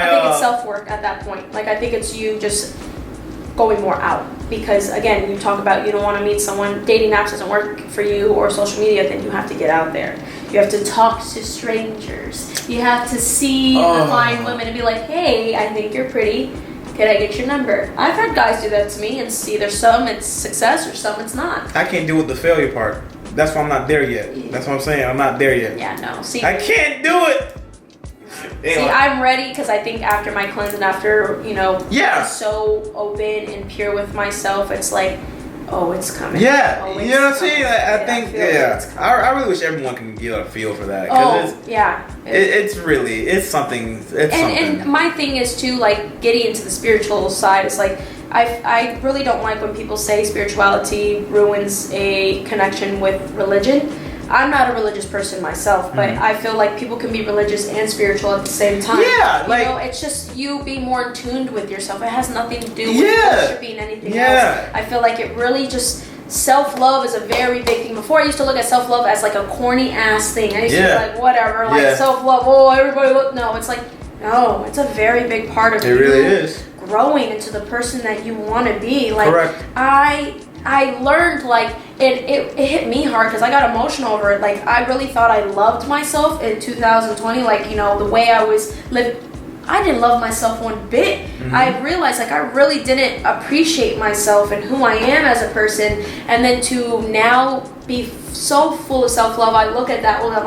I think it's self-work at that point. I think it's you just going more out. Because again, you talk about you don't want to meet someone, dating apps doesn't work for you, or social media, then you have to get out there. You have to talk to strangers. You have to see the fine women and be like, hey, I think you're pretty. Can I get your number? I've had guys do that to me, and either some it's success or some it's not. I can't deal with the failure part. That's why I'm not there yet. Yeah. That's what I'm saying. I'm not there yet. Yeah, no. See, I can't do it. See, I'm ready because I think after my cleanse and after, so open and pure with myself, it's it's coming. Yeah, you know what I'm saying? I think, I really wish everyone can get a feel for that. It's something. And my thing is too, getting into the spiritual side, it's I really don't like when people say spirituality ruins a connection with religion. I'm not a religious person myself, but I feel like people can be religious and spiritual at the same time. Yeah, it's just you being more in tune with yourself. It has nothing to do with worshiping anything else. I feel like it really just self-love is a very big thing. Before I used to look at self-love as a corny ass thing. I used to be whatever, self-love. Oh, everybody look. No, it's no, it's a very big part of it. Really is growing into the person that you want to be. Correct. I learned it hit me hard because I got emotional over it. I really thought I loved myself in 2020. The way I was living, I didn't love myself one bit. Mm-hmm. I realized I really didn't appreciate myself and who I am as a person. And then to now be so full of self-love, I look at that and I'm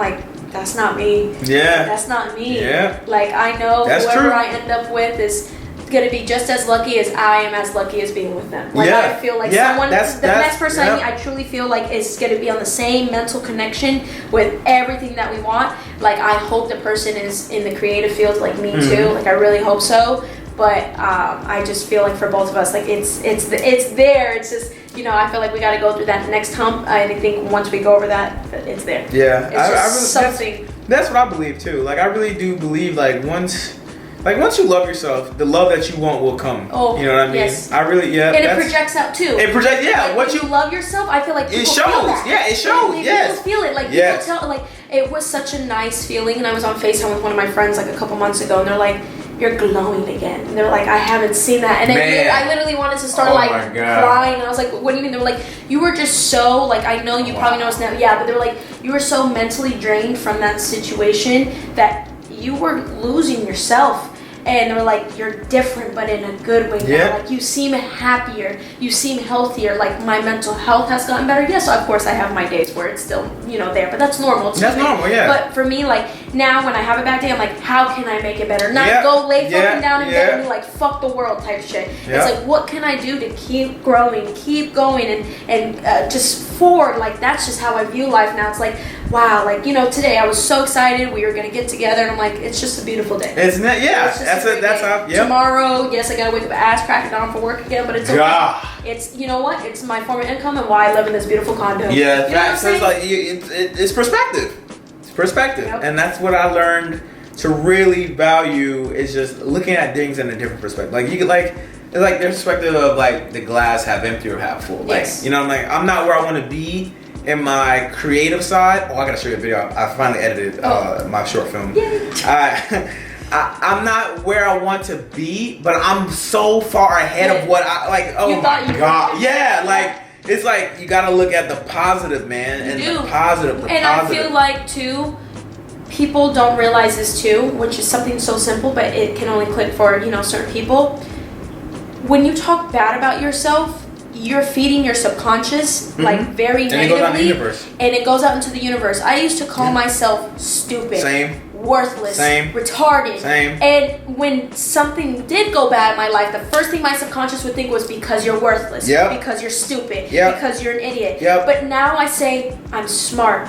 that's not me. Yeah. That's not me. Yeah. Like, I know That's whoever true. I end up with is going to be just as lucky as I am as lucky as being with them. Like, I feel like someone, the next person I meet, I truly feel like is going to be on the same mental connection with everything that we want. Like, I hope the person is in the creative field like me too. Like, I really hope so. But I just feel like for both of us, like it's there. It's just, you know, I feel like we got to go through that next hump. I think once we go over that, it's there. Yeah, it's something. That's what I believe too. Like, I really do believe like once you love yourself, the love that you want will come. Oh, you know what I mean? Yes. I really, yeah. And it projects out too. It projects, yeah. Like, What when you love yourself, I feel like people it shows. feel that. Yeah, it shows. People feel it. Like, people tell, like, it was such a nice feeling. And I was on FaceTime with one of my friends like a couple months ago, and they're like, "You're glowing again." And they're like, "I haven't seen that." And then I literally wanted to start crying. And I was like, "What do you mean?" They were like, "You were just so, like, I know you probably noticed now." Yeah, but they were like, "You were so mentally drained from that situation that you were losing yourself." And they were like, "You're different, but in a good way now. Like, you seem happier. You seem healthier. Like, my mental health has gotten better." Yes, of course, I have my days where it's still, you know, there. But that's normal. That's normal, yeah. But for me, like, now when I have a bad day, I'm like, how can I make it better? Not go lay fucking down in bed and be like, fuck the world type shit. It's like, what can I do to keep growing, keep going, and just forward? Like, that's just how I view life now. It's like, wow, like, you know, today I was so excited we were gonna get together, and I'm like, it's just a beautiful day. Isn't it? Yeah, that's how. Yep. Tomorrow, yes, I gotta wake up ass cracking down for work again, but it's okay. It's, you know what? It's my form of income and why I live in this beautiful condo. Yeah, you know so it's like it's perspective. It's perspective, and that's what I learned to really value is just looking at things in a different perspective. Like, you could like. It's like their perspective of like the glass half empty or half full. Like, you know, I'm like, I'm not where I want to be in my creative side. Oh, I gotta show you a video. I finally edited my short film. I'm not where I want to be, but I'm so far ahead of what I like. Oh my god, yeah, like it's like you gotta look at the positive, man, and the positive. And I feel like too, people don't realize this too, which is something so simple, but it can only click for, you know, certain people. When you talk bad about yourself, you're feeding your subconscious like very negatively, and it goes out into the universe. I used to call myself stupid, worthless, retarded, and when something did go bad in my life, the first thing my subconscious would think was because you're worthless, because you're stupid, because you're an idiot. But now I say I'm smart,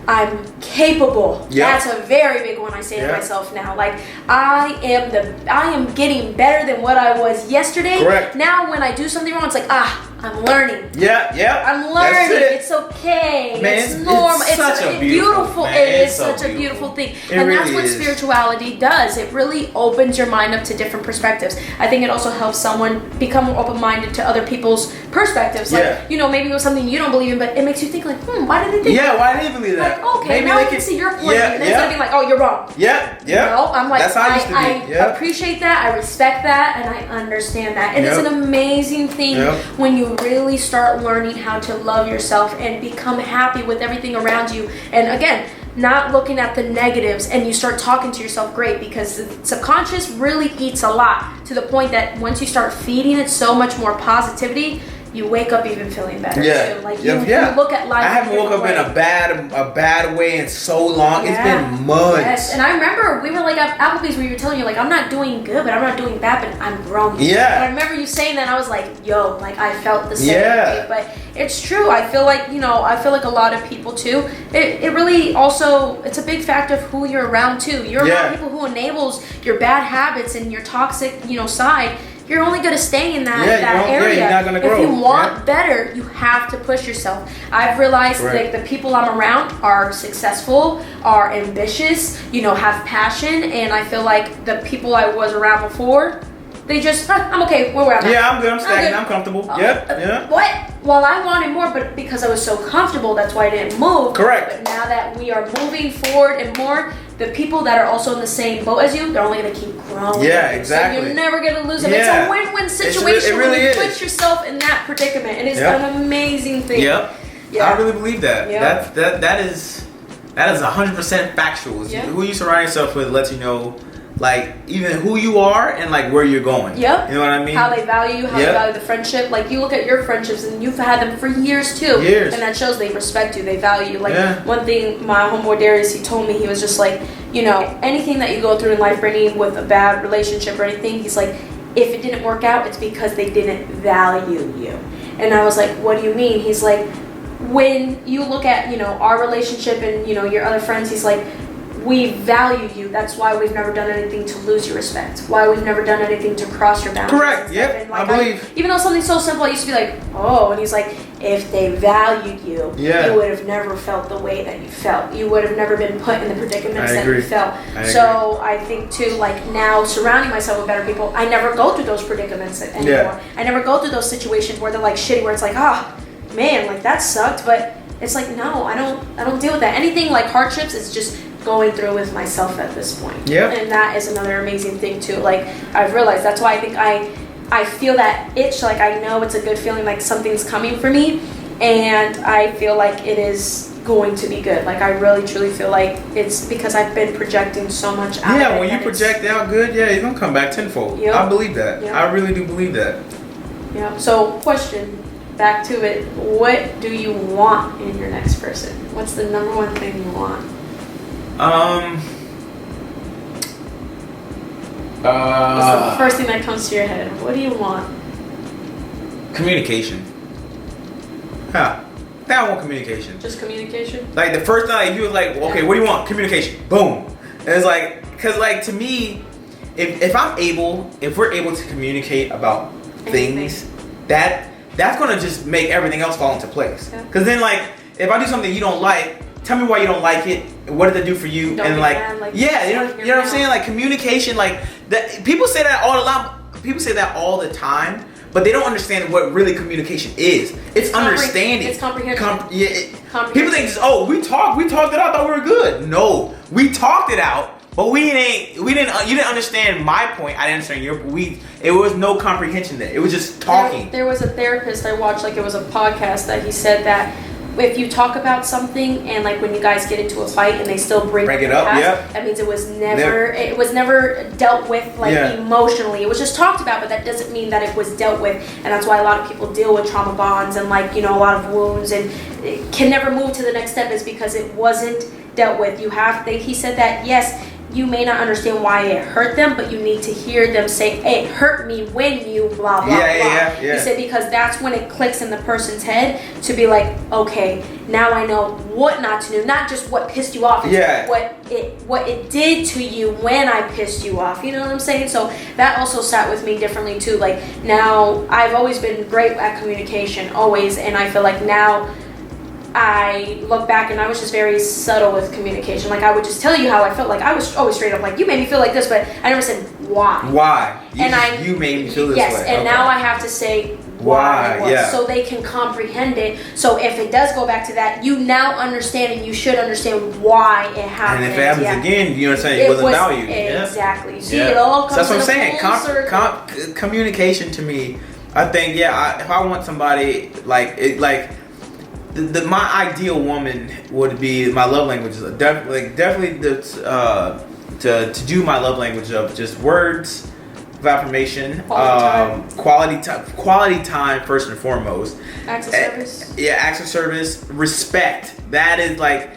I'm capable. That's a very big one I say to myself now. Like, I am getting better than what I was yesterday. Correct. Now when I do something wrong, it's like, I'm learning. I'm learning. That's it's okay. Man, it's normal. It's such a beautiful. It is such a beautiful thing. And really that's what spirituality does. It really opens your mind up to different perspectives. I think it also helps someone become more open-minded to other people's perspectives. Like, you know, maybe it was something you don't believe in, but it makes you think like, why did they think that? Why did they believe that? Like, okay, maybe now I can see your point of view. And instead of being like, oh, you're wrong. You know, I'm like, that's how I used to be. I appreciate that, I respect that, and I understand that. And it's an amazing thing when you really start learning how to love yourself and become happy with everything around you. And again, not looking at the negatives, and you start talking to yourself great, because the subconscious really eats a lot, to the point that once you start feeding it so much more positivity, you wake up even feeling better. Too. Like you look at life. I haven't woke up in a bad way in so long. It's been months. Yes, and I remember we were like at Applebee's where you were telling you like, I'm not doing good, but I'm not doing bad, but I'm growing. And I remember you saying that, and I was like, yo, like I felt the same way. But it's true. I feel like, you know, I feel like a lot of people too. It really also, it's a big factor of who you're around too. You're around people who enables your bad habits and your toxic, you know, side. You're only going to stay in that area. You're not gonna grow. If you want better, you have to push yourself. I've realized like the people I'm around are successful, are ambitious, you know, have passion, and I feel like the people I was around before, they just, I'm okay where I'm at. Yeah, I'm good, I'm stagnant, I'm comfortable. What? Well, I wanted more, but because I was so comfortable, that's why I didn't move. Correct. But now that we are moving forward and more, the people that are also in the same boat as you, they're only going to keep growing. Yeah, exactly. So you're never going to lose them. It's a win-win situation when you put yourself in that predicament. It is an amazing thing. I really believe that. That is 100% factual. Who you surround yourself with lets you know like even who you are and like where you're going. Yep. You know what I mean? How they value you, how they value the friendship. Like you look at your friendships and you've had them for years too. Years. And that shows they respect you, they value you. Like one thing my homeboy Darius, he told me, he was just like, you know, anything that you go through in life, Brittany, with a bad relationship or anything, he's like, if it didn't work out, it's because they didn't value you. And I was like, what do you mean? He's like, when you look at, you know, our relationship and, you know, your other friends, he's like, we value you. That's why we've never done anything to lose your respect. Why we've never done anything to cross your boundaries. Correct. Yep. Like, I believe. even though something so simple, I used to be like, oh, and he's like, if they valued you, you would have never felt the way that you felt. You would have never been put in the predicaments that you felt. So I think too, like now surrounding myself with better people, I never go through those predicaments anymore. Yeah. I never go through those situations where they're like shitty, where it's like, man, like that sucked. But it's like, no, I don't deal with that. Anything like hardships is just going through with myself at this point. Yeah. And that is another amazing thing too. Like I've realized that's why I think I feel that itch, like I know it's a good feeling, like something's coming for me, and I feel like it is going to be good. Like I really truly feel like it's because I've been projecting so much out. Yeah, when you project out good, you're gonna come back tenfold. Yep. I believe that. Yep. I really do believe that. Yeah. So question, back to it, what do you want in your next person? What's the number one thing you want? What's the first thing that comes to your head? What do you want? Communication. I want communication. Just communication? Like the first time you was like, okay, what do you want? Communication. Boom. And it's like, cause like to me, if we're able to communicate about things, that's gonna just make everything else fall into place. Yeah. Cause then like, if I do something you don't like, tell me why you don't like it. What did it do for you? Don't and like you know what I'm saying? Like communication, like that. People say that People say that all the time, but they don't understand what really communication is. It's understanding. It's comprehension. People think, we talked it out. I thought we were good. No, we talked it out, but you didn't understand my point. I didn't understand your. It was no comprehension there. It was just talking. There was a therapist I watched, like it was a podcast that he said that if you talk about something and like when you guys get into a fight and they still bring it up, that means it was never dealt with like emotionally. It was just talked about, but that doesn't mean that it was dealt with. And that's why a lot of people deal with trauma bonds and like, you know, a lot of wounds and can never move to the next step is because it wasn't dealt with. He said that yes, you may not understand why it hurt them, but you need to hear them say, it hurt me when you blah, blah, blah. He said, because that's when it clicks in the person's head to be like, okay, now I know what not to do. Not just what pissed you off. It's what it did to you when I pissed you off. You know what I'm saying? So that also sat with me differently too. Like now, I've always been great at communication, always. And I feel like now, I look back and I was just very subtle with communication. Like I would just tell you how I felt. Like I was always straight up like, you made me feel like this, but I never said why. Why? You made me feel this way. Yes, and now I have to say why. So they can comprehend it. So if it does go back to that, you now understand and you should understand why it happened. And if it happens again, you understand it wasn't valued. Exactly. See, it all comes so that's what I'm saying. Communication to me, I think, if I want somebody my ideal woman would be my love language. Definitely to do my love language of just words of affirmation, quality time first and foremost. Acts of service. Acts of service, respect. That is like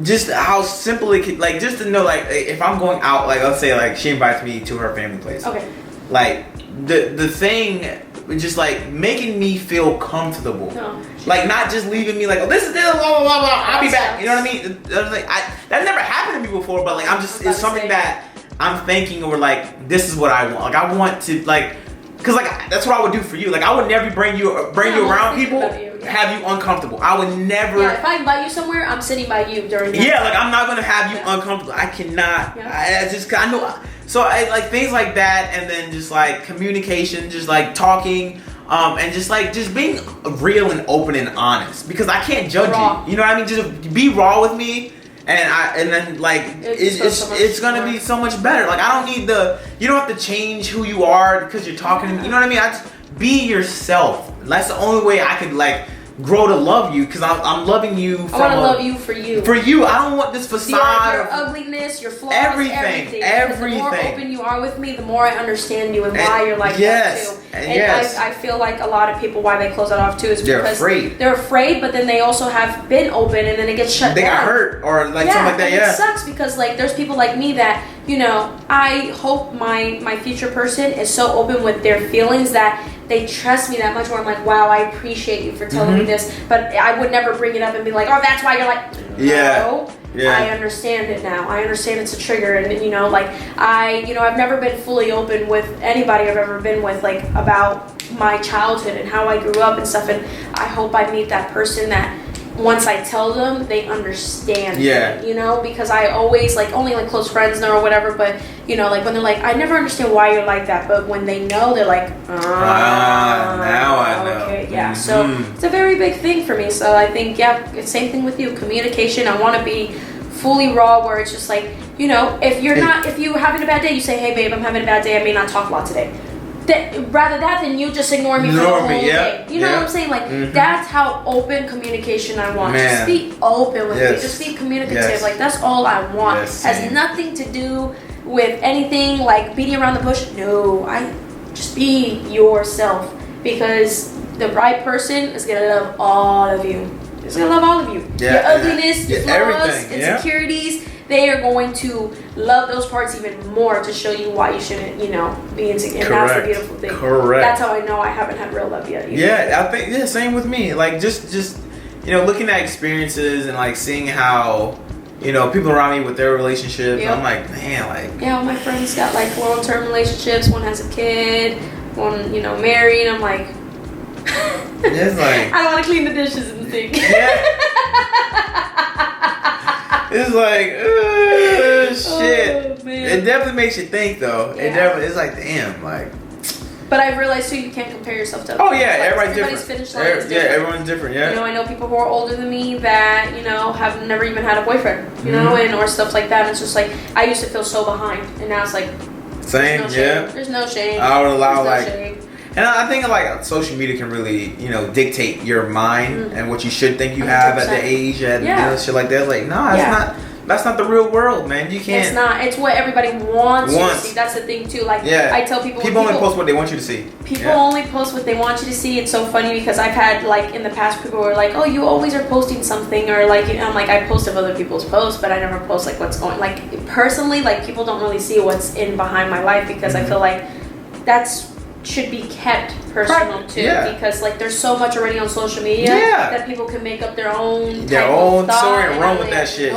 just how simple it can, like just to know, like if I'm going out, like let's say like she invites me to her family place. Okay. Like the thing. Just like making me feel comfortable, like not just leaving me like, oh, this is blah blah blah blah. I'll be back. You know what I mean? That never happened to me before, but like it's something that I'm thinking, or like this is what I want. Like I want to like, cause like that's what I would do for you. Like I would never bring you around people, have you uncomfortable. I would never. Yeah, if I invite you somewhere, I'm sitting by you during. Like I'm not gonna have you uncomfortable. I cannot. I know. So I like things like that, and then just like communication, just like talking, and just being real and open and honest, because I can't judge you. You know what I mean? Just be raw with me, and then like it's gonna be so much better. Like I don't need you don't have to change who you are because you're talking to me. You know what I mean? I just be yourself. That's the only way I could like grow to love you, because I'm loving you. I want to love you for you. For you, I don't want this facade. Your ugliness, your flaws, everything. The more open you are with me, the more I understand you and why you're like that too. And I feel like a lot of people, why they close that off too, is because they're afraid, but then they also have been open, and then it gets shut down. They got hurt or like something like that. And it sucks because like there's people like me that, you know, I hope my future person is so open with their feelings that they trust me that much, where I'm like, wow, I appreciate you for telling me this, but I would never bring it up and be like, oh, that's why you're like, no. I understand it now. I understand it's a trigger, and you know, like I've never been fully open with anybody I've ever been with, like about my childhood and how I grew up and stuff, and I hope I meet that person that once I tell them, they understand me, you know, because I always, like, only, like, close friends know or whatever, but, you know, like, when they're like, I never understand why you're like that, but when they know, they're like, now I know. Okay, yeah, so it's a very big thing for me, so I think, it's same thing with you, communication. I want to be fully raw, where it's just like, you know, if you're having a bad day, you say, hey, babe, I'm having a bad day, I may not talk a lot today. Rather that than you just ignore me for the whole day. You know what I'm saying? Like, that's how open communication I want. Just be open with me. Just be communicative. Like, that's all I want. Has nothing to do with anything like beating around the bush. No, just be yourself, because the right person is gonna love all of you. It's gonna love all of you. Your ugliness, your flaws, insecurities. They are going to love those parts even more to show you why you shouldn't, you know, be insecure. And that's the beautiful thing. That's how I know I haven't had real love yet. I think same with me. Like just you know, looking at experiences and like seeing how, you know, people around me with their relationships. I'm like, man, like all my friends got like long-term relationships. One has a kid. One, you know, married. I'm like, it's like I don't want to clean the dishes in the sink. It's like, shit. It definitely makes you think, though. It's like, damn, like. But I've realized too, you can't compare yourself to. Everybody's different. Finish line is different. Everyone's different. Yeah. You know, I know people who are older than me that, you know, have never even had a boyfriend, you know, and or stuff like that. And it's just like, I used to feel so behind, and now it's like, same. There's no shame. I would allow and I think like social media can really, you know, dictate your mind and what you should think you have 100%. At the age and you know, shit like that. Like, no, it's not. That's not the real world, man. You can't. It's not. It's what everybody wants you to see. That's the thing too. Like, I tell people. People only post what they want you to see. People only post what they want you to see. It's so funny because I've had like in the past people were like, "Oh, you always are posting something," or like, you know, I'm like, I post of other people's posts, but I never post like what's going. Like personally, like people don't really see what's in behind my life because I feel like should be kept personal too, because like there's so much already on social media that people can make up their own story and run with that shit.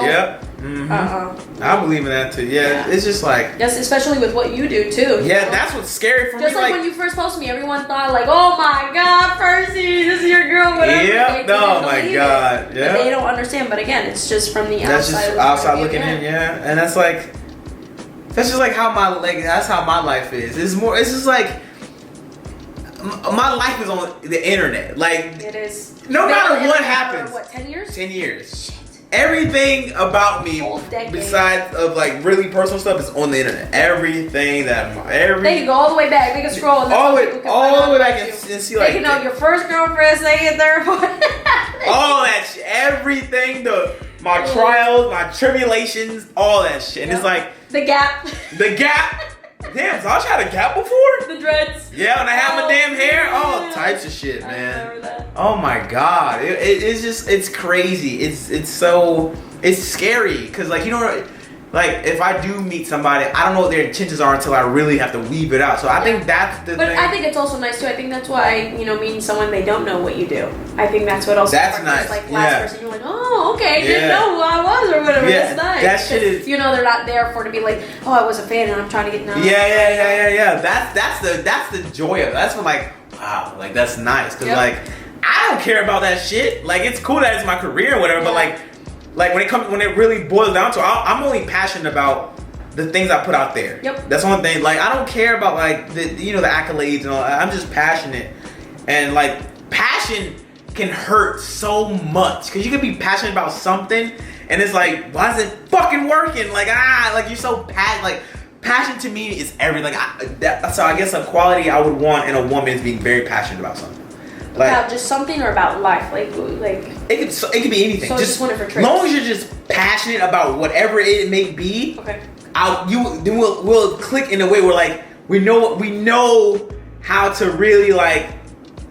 I believe in that too. It's just like especially with what you do too. That's what's scary for me. Just like when you first posted me, everyone thought like, oh my god, Percy, this is your girl, whatever. Oh my god. But they don't understand. But again, it's just from the outside. That's just outside looking in. And that's just like how that's how my life is. It's just like my life is on the internet. Like, it is. No matter what happens. What, 10 years? 10 years. Shit. Everything about me, besides of like really personal stuff, is on the internet. Everything They can go all the way back. They can scroll. And all the way back and see like. They can know your first girlfriend, second, third, fourth. All that shit. Everything. My trials, my tribulations, all that shit. And it's like. The gap. Damn, Zosh had a gap before? The dreads. Yeah, and I had my damn hair. All types of shit, man. I remember that. Oh my god. It's just, it's crazy. It's scary. Because, like, you know, like, if I do meet somebody, I don't know what their intentions are until I really have to weave it out. So I think that's the thing. But I think it's also nice, too. I think that's why, you know, meeting someone, they don't know what you do. I think that's what also. That's nice. Like, last person, you're like, oh, okay, didn't know who I was or whatever. That's nice. That shit is. You know, they're not there to be like, oh, I was a fan and I'm trying to get known. Yeah. That's the joy of it. That's when, like, wow, like, that's nice. Because, like, I don't care about that shit. Like, it's cool that it's my career or whatever, but, like when it really boils down to it, I'm only passionate about the things I put out there. That's one thing. Like, I don't care about like the accolades and all that. I'm just passionate, and like passion can hurt so much because you can be passionate about something and it's like, why is it fucking working? Like like you're so passionate. Like passion to me is everything. So I guess a quality I would want in a woman is being very passionate about something. Like, about just something or about life, like it could be anything. So just want it for as trips. long as you're just passionate about whatever it may be. Okay. Then we'll click in a way where like we know how to really like,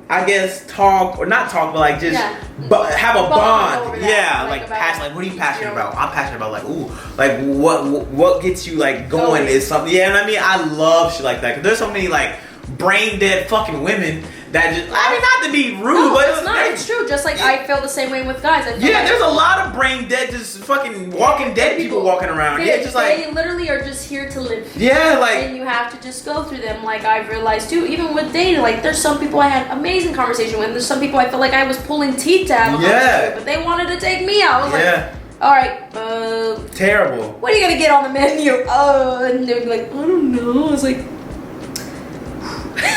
I guess talk or not talk, but like just have a bond. Yeah, like passion. Like, what are you passionate about? I'm passionate about like, ooh, like what gets you like going is something. Yeah, and I mean, I love shit like that. Cause there's so many like brain dead fucking women that just, I mean, not to be rude, but it's not. It's true. Just like I feel the same way with guys. There's a lot of brain dead, just fucking walking dead people walking around. They literally are just here to live. Yeah, like, and you have to just go through them. Like I've realized too, even with dating, like there's some people I had amazing conversation with. There's some people I feel like I was pulling teeth to have a conversation with, but they wanted to take me out. I was like, all right, terrible. What are you gonna get on the menu? And they'd be like, I don't know. I was like,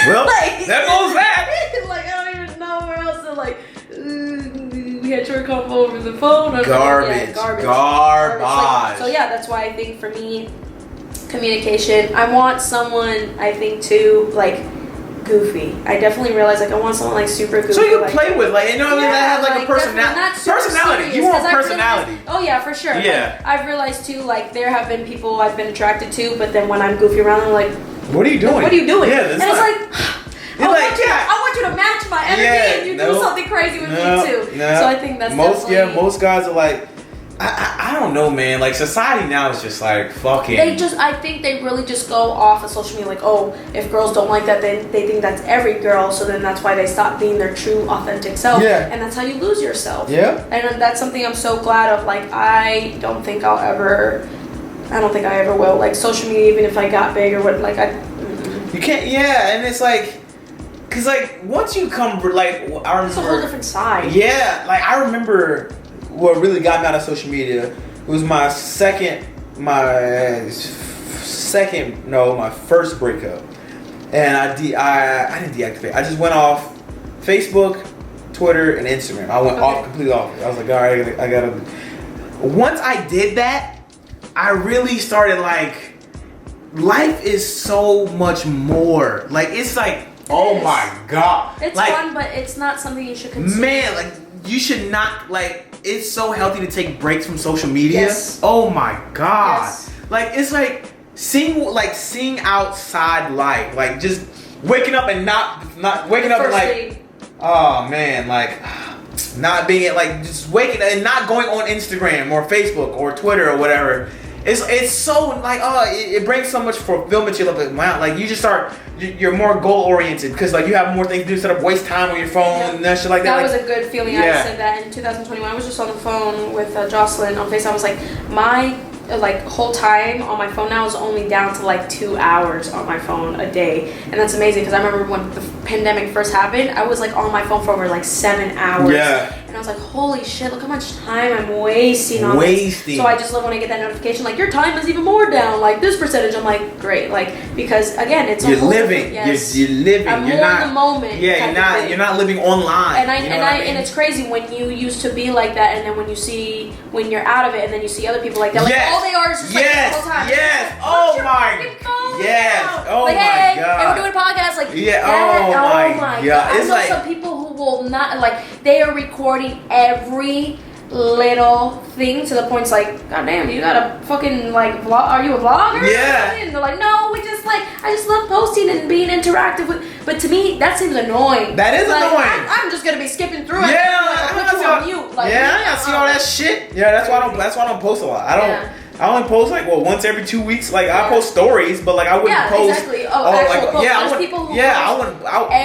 well, like, that goes back. Like I don't even know where else to like. We had short convo over the phone. Garbage. Like, so yeah, that's why I think for me, communication. I want someone. I think too like goofy. I definitely realize like I want someone like super goofy. So you like, play with like, you know, that has like a personality. You want personality. Oh yeah, for sure. Yeah. Like, I've realized too. Like there have been people I've been attracted to, but then when I'm goofy around, I'm like, what are you doing? What are you doing? Yeah, and it's like. I want you to match my energy and you do something crazy with me too. So I think that's most guys are like, I don't know, man. Like society now is just like fucking. I think they really just go off of social media like, oh, if girls don't like that, then they think that's every girl. So then that's why they stop being their true, authentic self. Yeah. And that's how you lose yourself. Yeah. And that's something I'm so glad of. Like I don't think I ever will. Like social media, even if I got big or what, like you can't. Yeah, and it's like. Cause like once you come like I remember it's a whole different side. Yeah, like I remember what really got me out of social media. It was my first breakup, and I didn't deactivate. I just went off Facebook, Twitter, and Instagram. I went off completely off. I was like, all right, I gotta. Once I did that, I really started like, life is so much more. Like it's like. Oh my god. It's like, fun, but it's not something you should consider. Man, like you should not like it's so healthy to take breaks from social media. Yes. Oh my god. Yes. Like it's like seeing outside life. Like just waking up and not waking up and like oh man, like not being like just waking and not going on Instagram or Facebook or Twitter or whatever. It's so like it brings so much fulfillment to you. Like you just you're more goal oriented because like you have more things to do instead of waste time on your phone and that shit like that. That was a good feeling. I said that in 2021. I was just on the phone with Jocelyn on FaceTime. I was like, my whole time on my phone now is only down to like 2 hours on my phone a day, and that's amazing because I remember when the pandemic first happened, I was like on my phone for over like 7 hours. Yeah. And I was like, holy shit, look how much time I'm wasting on this. So I just love when I get that notification, like your time is even more down, like this percentage. I'm like, great, like because again, it's you're living. You're living. I'm you're more not in the moment. Yeah, you're not living online. And it's crazy when you used to be like that, and then when you're out of it, and then you see other people like that, like all they are is just like the whole time. Yes. Like, oh my. Yes. Oh like, my hey, god. And we're doing a podcast. Like Oh my god. I know some people who will not like. They are recording every little thing to the point it's like, god damn, you got a fucking like vlog? Are you a vlogger? Yeah. And they're like, no, we just like I just love posting and being interactive with. But to me, that seems annoying. That is like, annoying. I'm just gonna be skipping through it. Yeah. Like, put you on mute. Like, I see all that shit. Yeah, that's why I don't post a lot. I only post like once every 2 weeks. Like I post stories, but like I wouldn't post. Exactly. Actual posts. There's people who post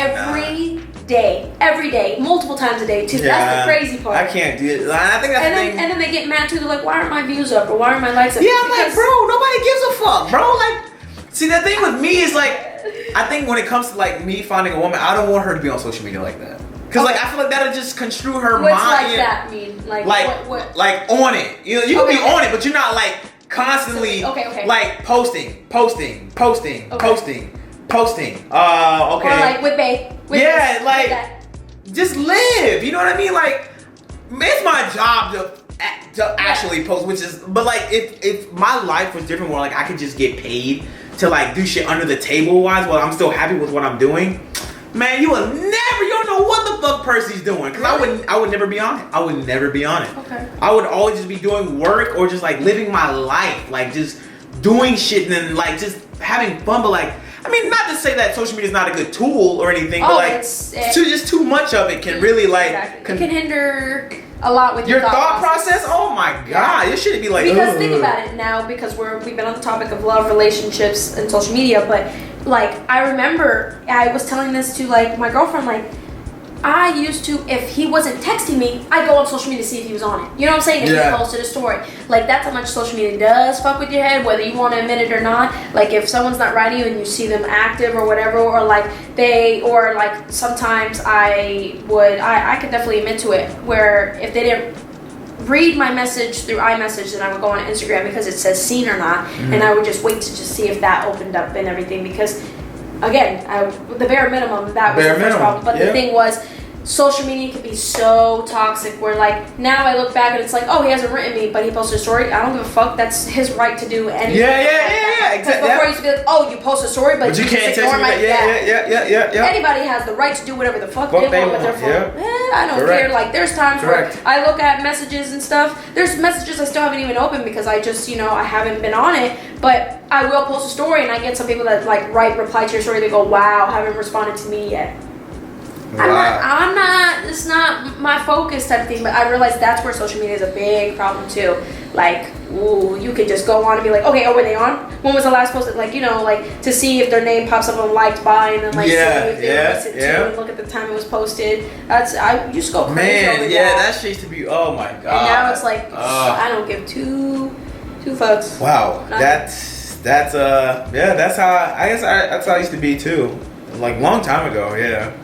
every day, multiple times a day too. Yeah, that's the crazy part. I can't do it. I think that's the thing. And then they get mad too. They're like, why aren't my views up or why aren't my likes up? Yeah, I'm like, bro, nobody gives a fuck, bro. Like, see, the thing with me is like, I think when it comes to like me finding a woman, I don't want her to be on social media like that. Cause like I feel like that'll just construe her mind. What's like that mean? Like what? Like on it. You know, you can be on it, but you're not like constantly like posting. Okay. Or like with babe. Just live. You know what I mean? Like it's my job to actually post, which is, but like if my life was different, where like I could just get paid to like do shit under the table wise while I'm still happy with what I'm doing. Man, you don't know what the fuck Percy's doing. Cause I would never be on it. I would never be on it. Okay. I would always just be doing work or just like living my life. Like just doing shit and then like just having fun. But like, I mean, not to say that social media is not a good tool or anything, but like just too much of it can really like it can hinder a lot with your thought process. Oh my god, it shouldn't be like. Because think about it now, because we've been on the topic of love, relationships, and social media. But like, I remember I was telling this to like my girlfriend. Like, I used to, if he wasn't texting me, I'd go on social media to see if he was on it. You know what I'm saying? If he posted a story. Like, that's how much social media does fuck with your head, whether you want to admit it or not. Like, if someone's not writing you and you see them active or whatever, or like sometimes I could definitely admit to it, where if they didn't read my message through iMessage, then I would go on Instagram because it says seen or not, and I would just wait to just see if that opened up and everything, because again, the bare minimum, that was the first problem. But the thing was, social media can be so toxic where like now I look back and it's like, oh, he hasn't written me, but he posted a story. I don't give a fuck. That's his right to do anything. Yeah, exactly. Before I used to be like, oh, you post a story, but you can't ignore my yeah. Anybody has the right to do whatever the fuck they want with their phone. I don't care. Like, there's times where I look at messages and stuff. There's messages I still haven't even opened because I just, I haven't been on it. But I will post a story and I get some people that like reply to your story. They go, wow, haven't responded to me yet. I'm not, it's not my focus type of thing, but I realize that's where social media is a big problem too. Like, ooh, you could just go on and be like, okay, were they on? When was the last post? Like, like to see if their name pops up on liked by, and then like see if they listened to and look at the time it was posted. I used to go crazy over that shit used to be, oh my god. And now it's like, I don't give two fucks. Wow, that's how that's how I used to be too. Like long time ago,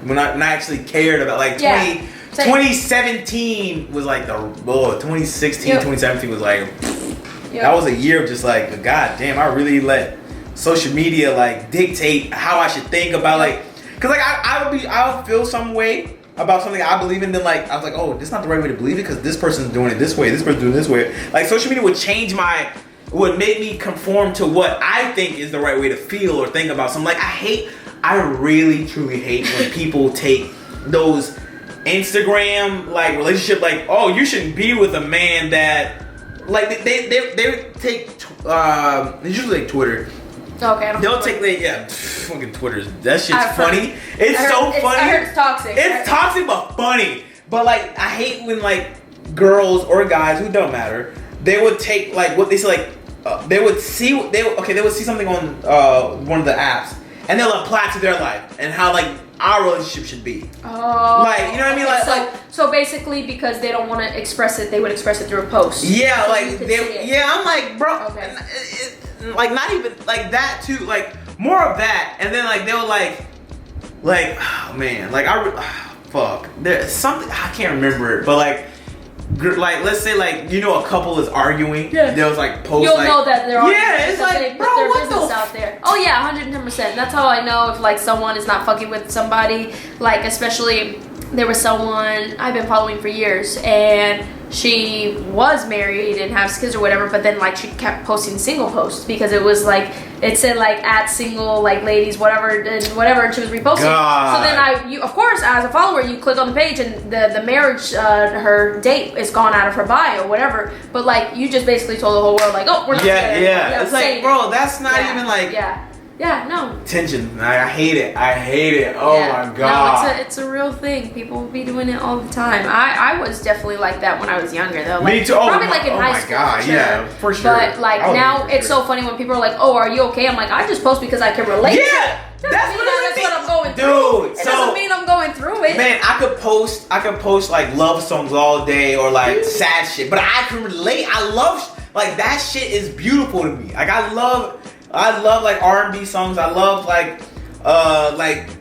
when I actually cared about like 2017 was like 2016, 2017 was like that was a year of just like, god damn, I really let social media like dictate how I should think about like, cause like I would feel some way about something I believe in, then like I was like, oh, this is not the right way to believe it because this person's doing it this way, this person's doing it this way. Like social media would make me conform to what I think is the right way to feel or think about something. Like I really truly hate when people take those Instagram like relationship, like, oh, you shouldn't be with a man that like they take it's usually like Twitter. Okay. They'll take fucking Twitter. That shit's funny. It's so funny. I heard it's toxic. It's toxic but funny. But like I hate when like girls or guys, who don't matter, they would take like what they say like they would see something on one of the apps. And they'll apply to their life and how like our relationship should be. Oh, like, you know what I mean? Like, so basically, because they don't want to express it, they would express it through a post. Yeah, so like I'm like, bro, like not even like that too. Like more of that, and then like they'll like, oh man, like fuck. There's something I can't remember it, but like let's say like a couple is arguing. Yeah. They'll like post. You'll know that they're arguing. Yeah, it's like, bro, their what business out there. Oh yeah, 110%. That's how I know if like someone is not fucking with somebody. Like especially there was someone I've been following for years, and she was married and has kids or whatever, but then like she kept posting single posts because it was like it said like at single like ladies whatever and she was reposting. God. So then you of course as a follower you click on the page and the marriage her date is gone out of her bio or whatever, but like you just basically told the whole world like, oh, we're not together. Yeah. It's like, bro, that's not even like no. Tension. I hate it. Oh my god. No, it's a real thing. People be doing it all the time. I was definitely like that when I was younger though. Like, me too. Probably like in high school. God. For sure. Yeah, for sure. But like now it's so funny when people are like, oh, are you okay? I'm like, I just post because I can relate. Yeah. That's what I'm going through. Dude, it doesn't mean I'm going through it. Man, I could post like love songs all day or like sad shit, but I can relate. I love like that shit is beautiful to me. Like I love like R&B songs. I love like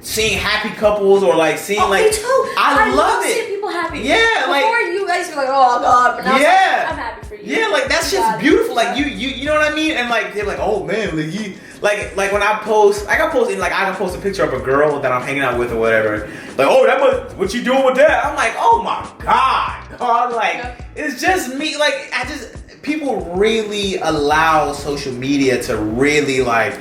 seeing happy couples or like seeing like. Me too. I love it. Seeing people happy. Yeah, before you guys were like, oh god, but now I'm happy for you. Yeah, like that shit's beautiful. Like you know what I mean? And like they're like, oh man, like you like when I can post a picture of a girl that I'm hanging out with or whatever. Like, oh, what you doing with that? I'm like, oh my god, like it's just me. Like people really allow social media to really like,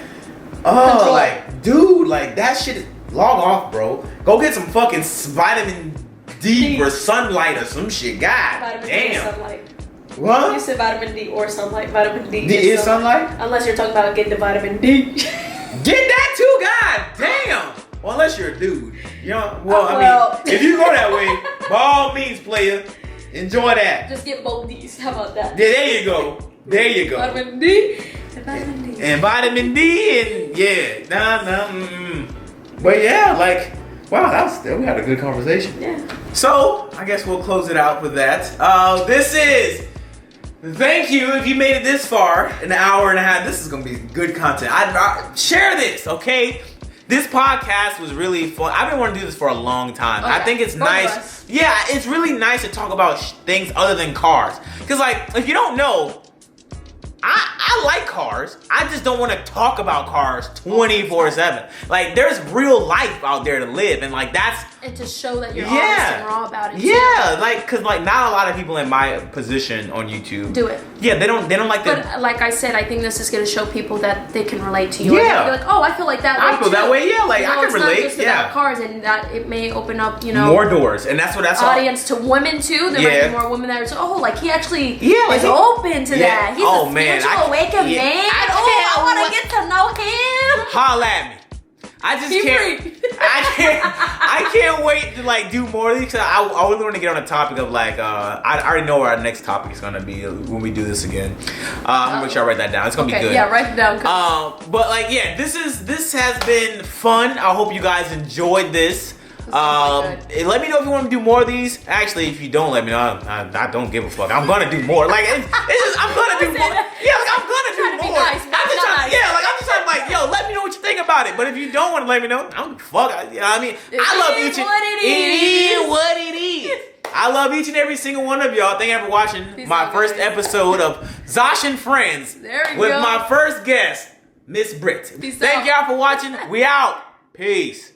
oh, like, dude, like that shit. log off, bro. Go get some fucking vitamin D or sunlight or some shit. God Vitamin damn. D or sunlight. What? You said vitamin D or sunlight. Vitamin D Is sunlight? Unless you're talking about getting the vitamin D. Get that too, god damn. Well, unless you're a dude. You know, I mean, if you go that way, by all means, player, enjoy that. Just get both D's. How about that? Yeah, there you go. There you go. Vitamin D and vitamin D. And vitamin D and yeah, But yeah, like, wow, we had a good conversation. Yeah. So I guess we'll close it out with that. This is. Thank you if you made it this far, an hour and a half. This is gonna be good content. I share this, okay? This podcast was really fun. I've been wanting to do this for a long time. Okay. I think it's nice. Yeah, it's really nice to talk about things other than cars. Cause like, if you don't know, I like cars. I just don't want to talk about cars 24/7. Like, there's real life out there to live, and like that's. And to show that you're honest and raw about it. Yeah, like, cause like not a lot of people in my position on YouTube do it. Yeah, they don't like that. But like I said, I think this is gonna show people that they can relate to you. Yeah. You're like, oh, I feel like that way. I feel that way. Yeah, like I can it's relate. Not just yeah. about cars, and that it may open up, more doors, and that's audience to women too. There might be more women that are so, like he actually is open to that. He's a spiritual awakened man. I want to get to know him. Holla at me. I just can't. I can't wait to like do more of these. I really want to get on the topic of like. I already know where our next topic is gonna be when we do this again. I'm gonna make sure I write that down. It's gonna be good. Yeah, write it down. But like, yeah, this has been fun. I hope you guys enjoyed this. Let me know if you want to do more of these. Actually, if you don't, let me know. I don't give a fuck. I'm gonna do more. Like it's just, I'm gonna do more. Yeah, like I'm gonna do more. I'm just trying, yo, let me know what you think about it. But if you don't want to let me know, I don't fuck. You know what I mean? I love each and it is what it is. I love each and every single one of y'all. Thank you for watching my first episode of Zosh and Friends with my first guest, Miss Britt. Thank y'all for watching. We out. Peace.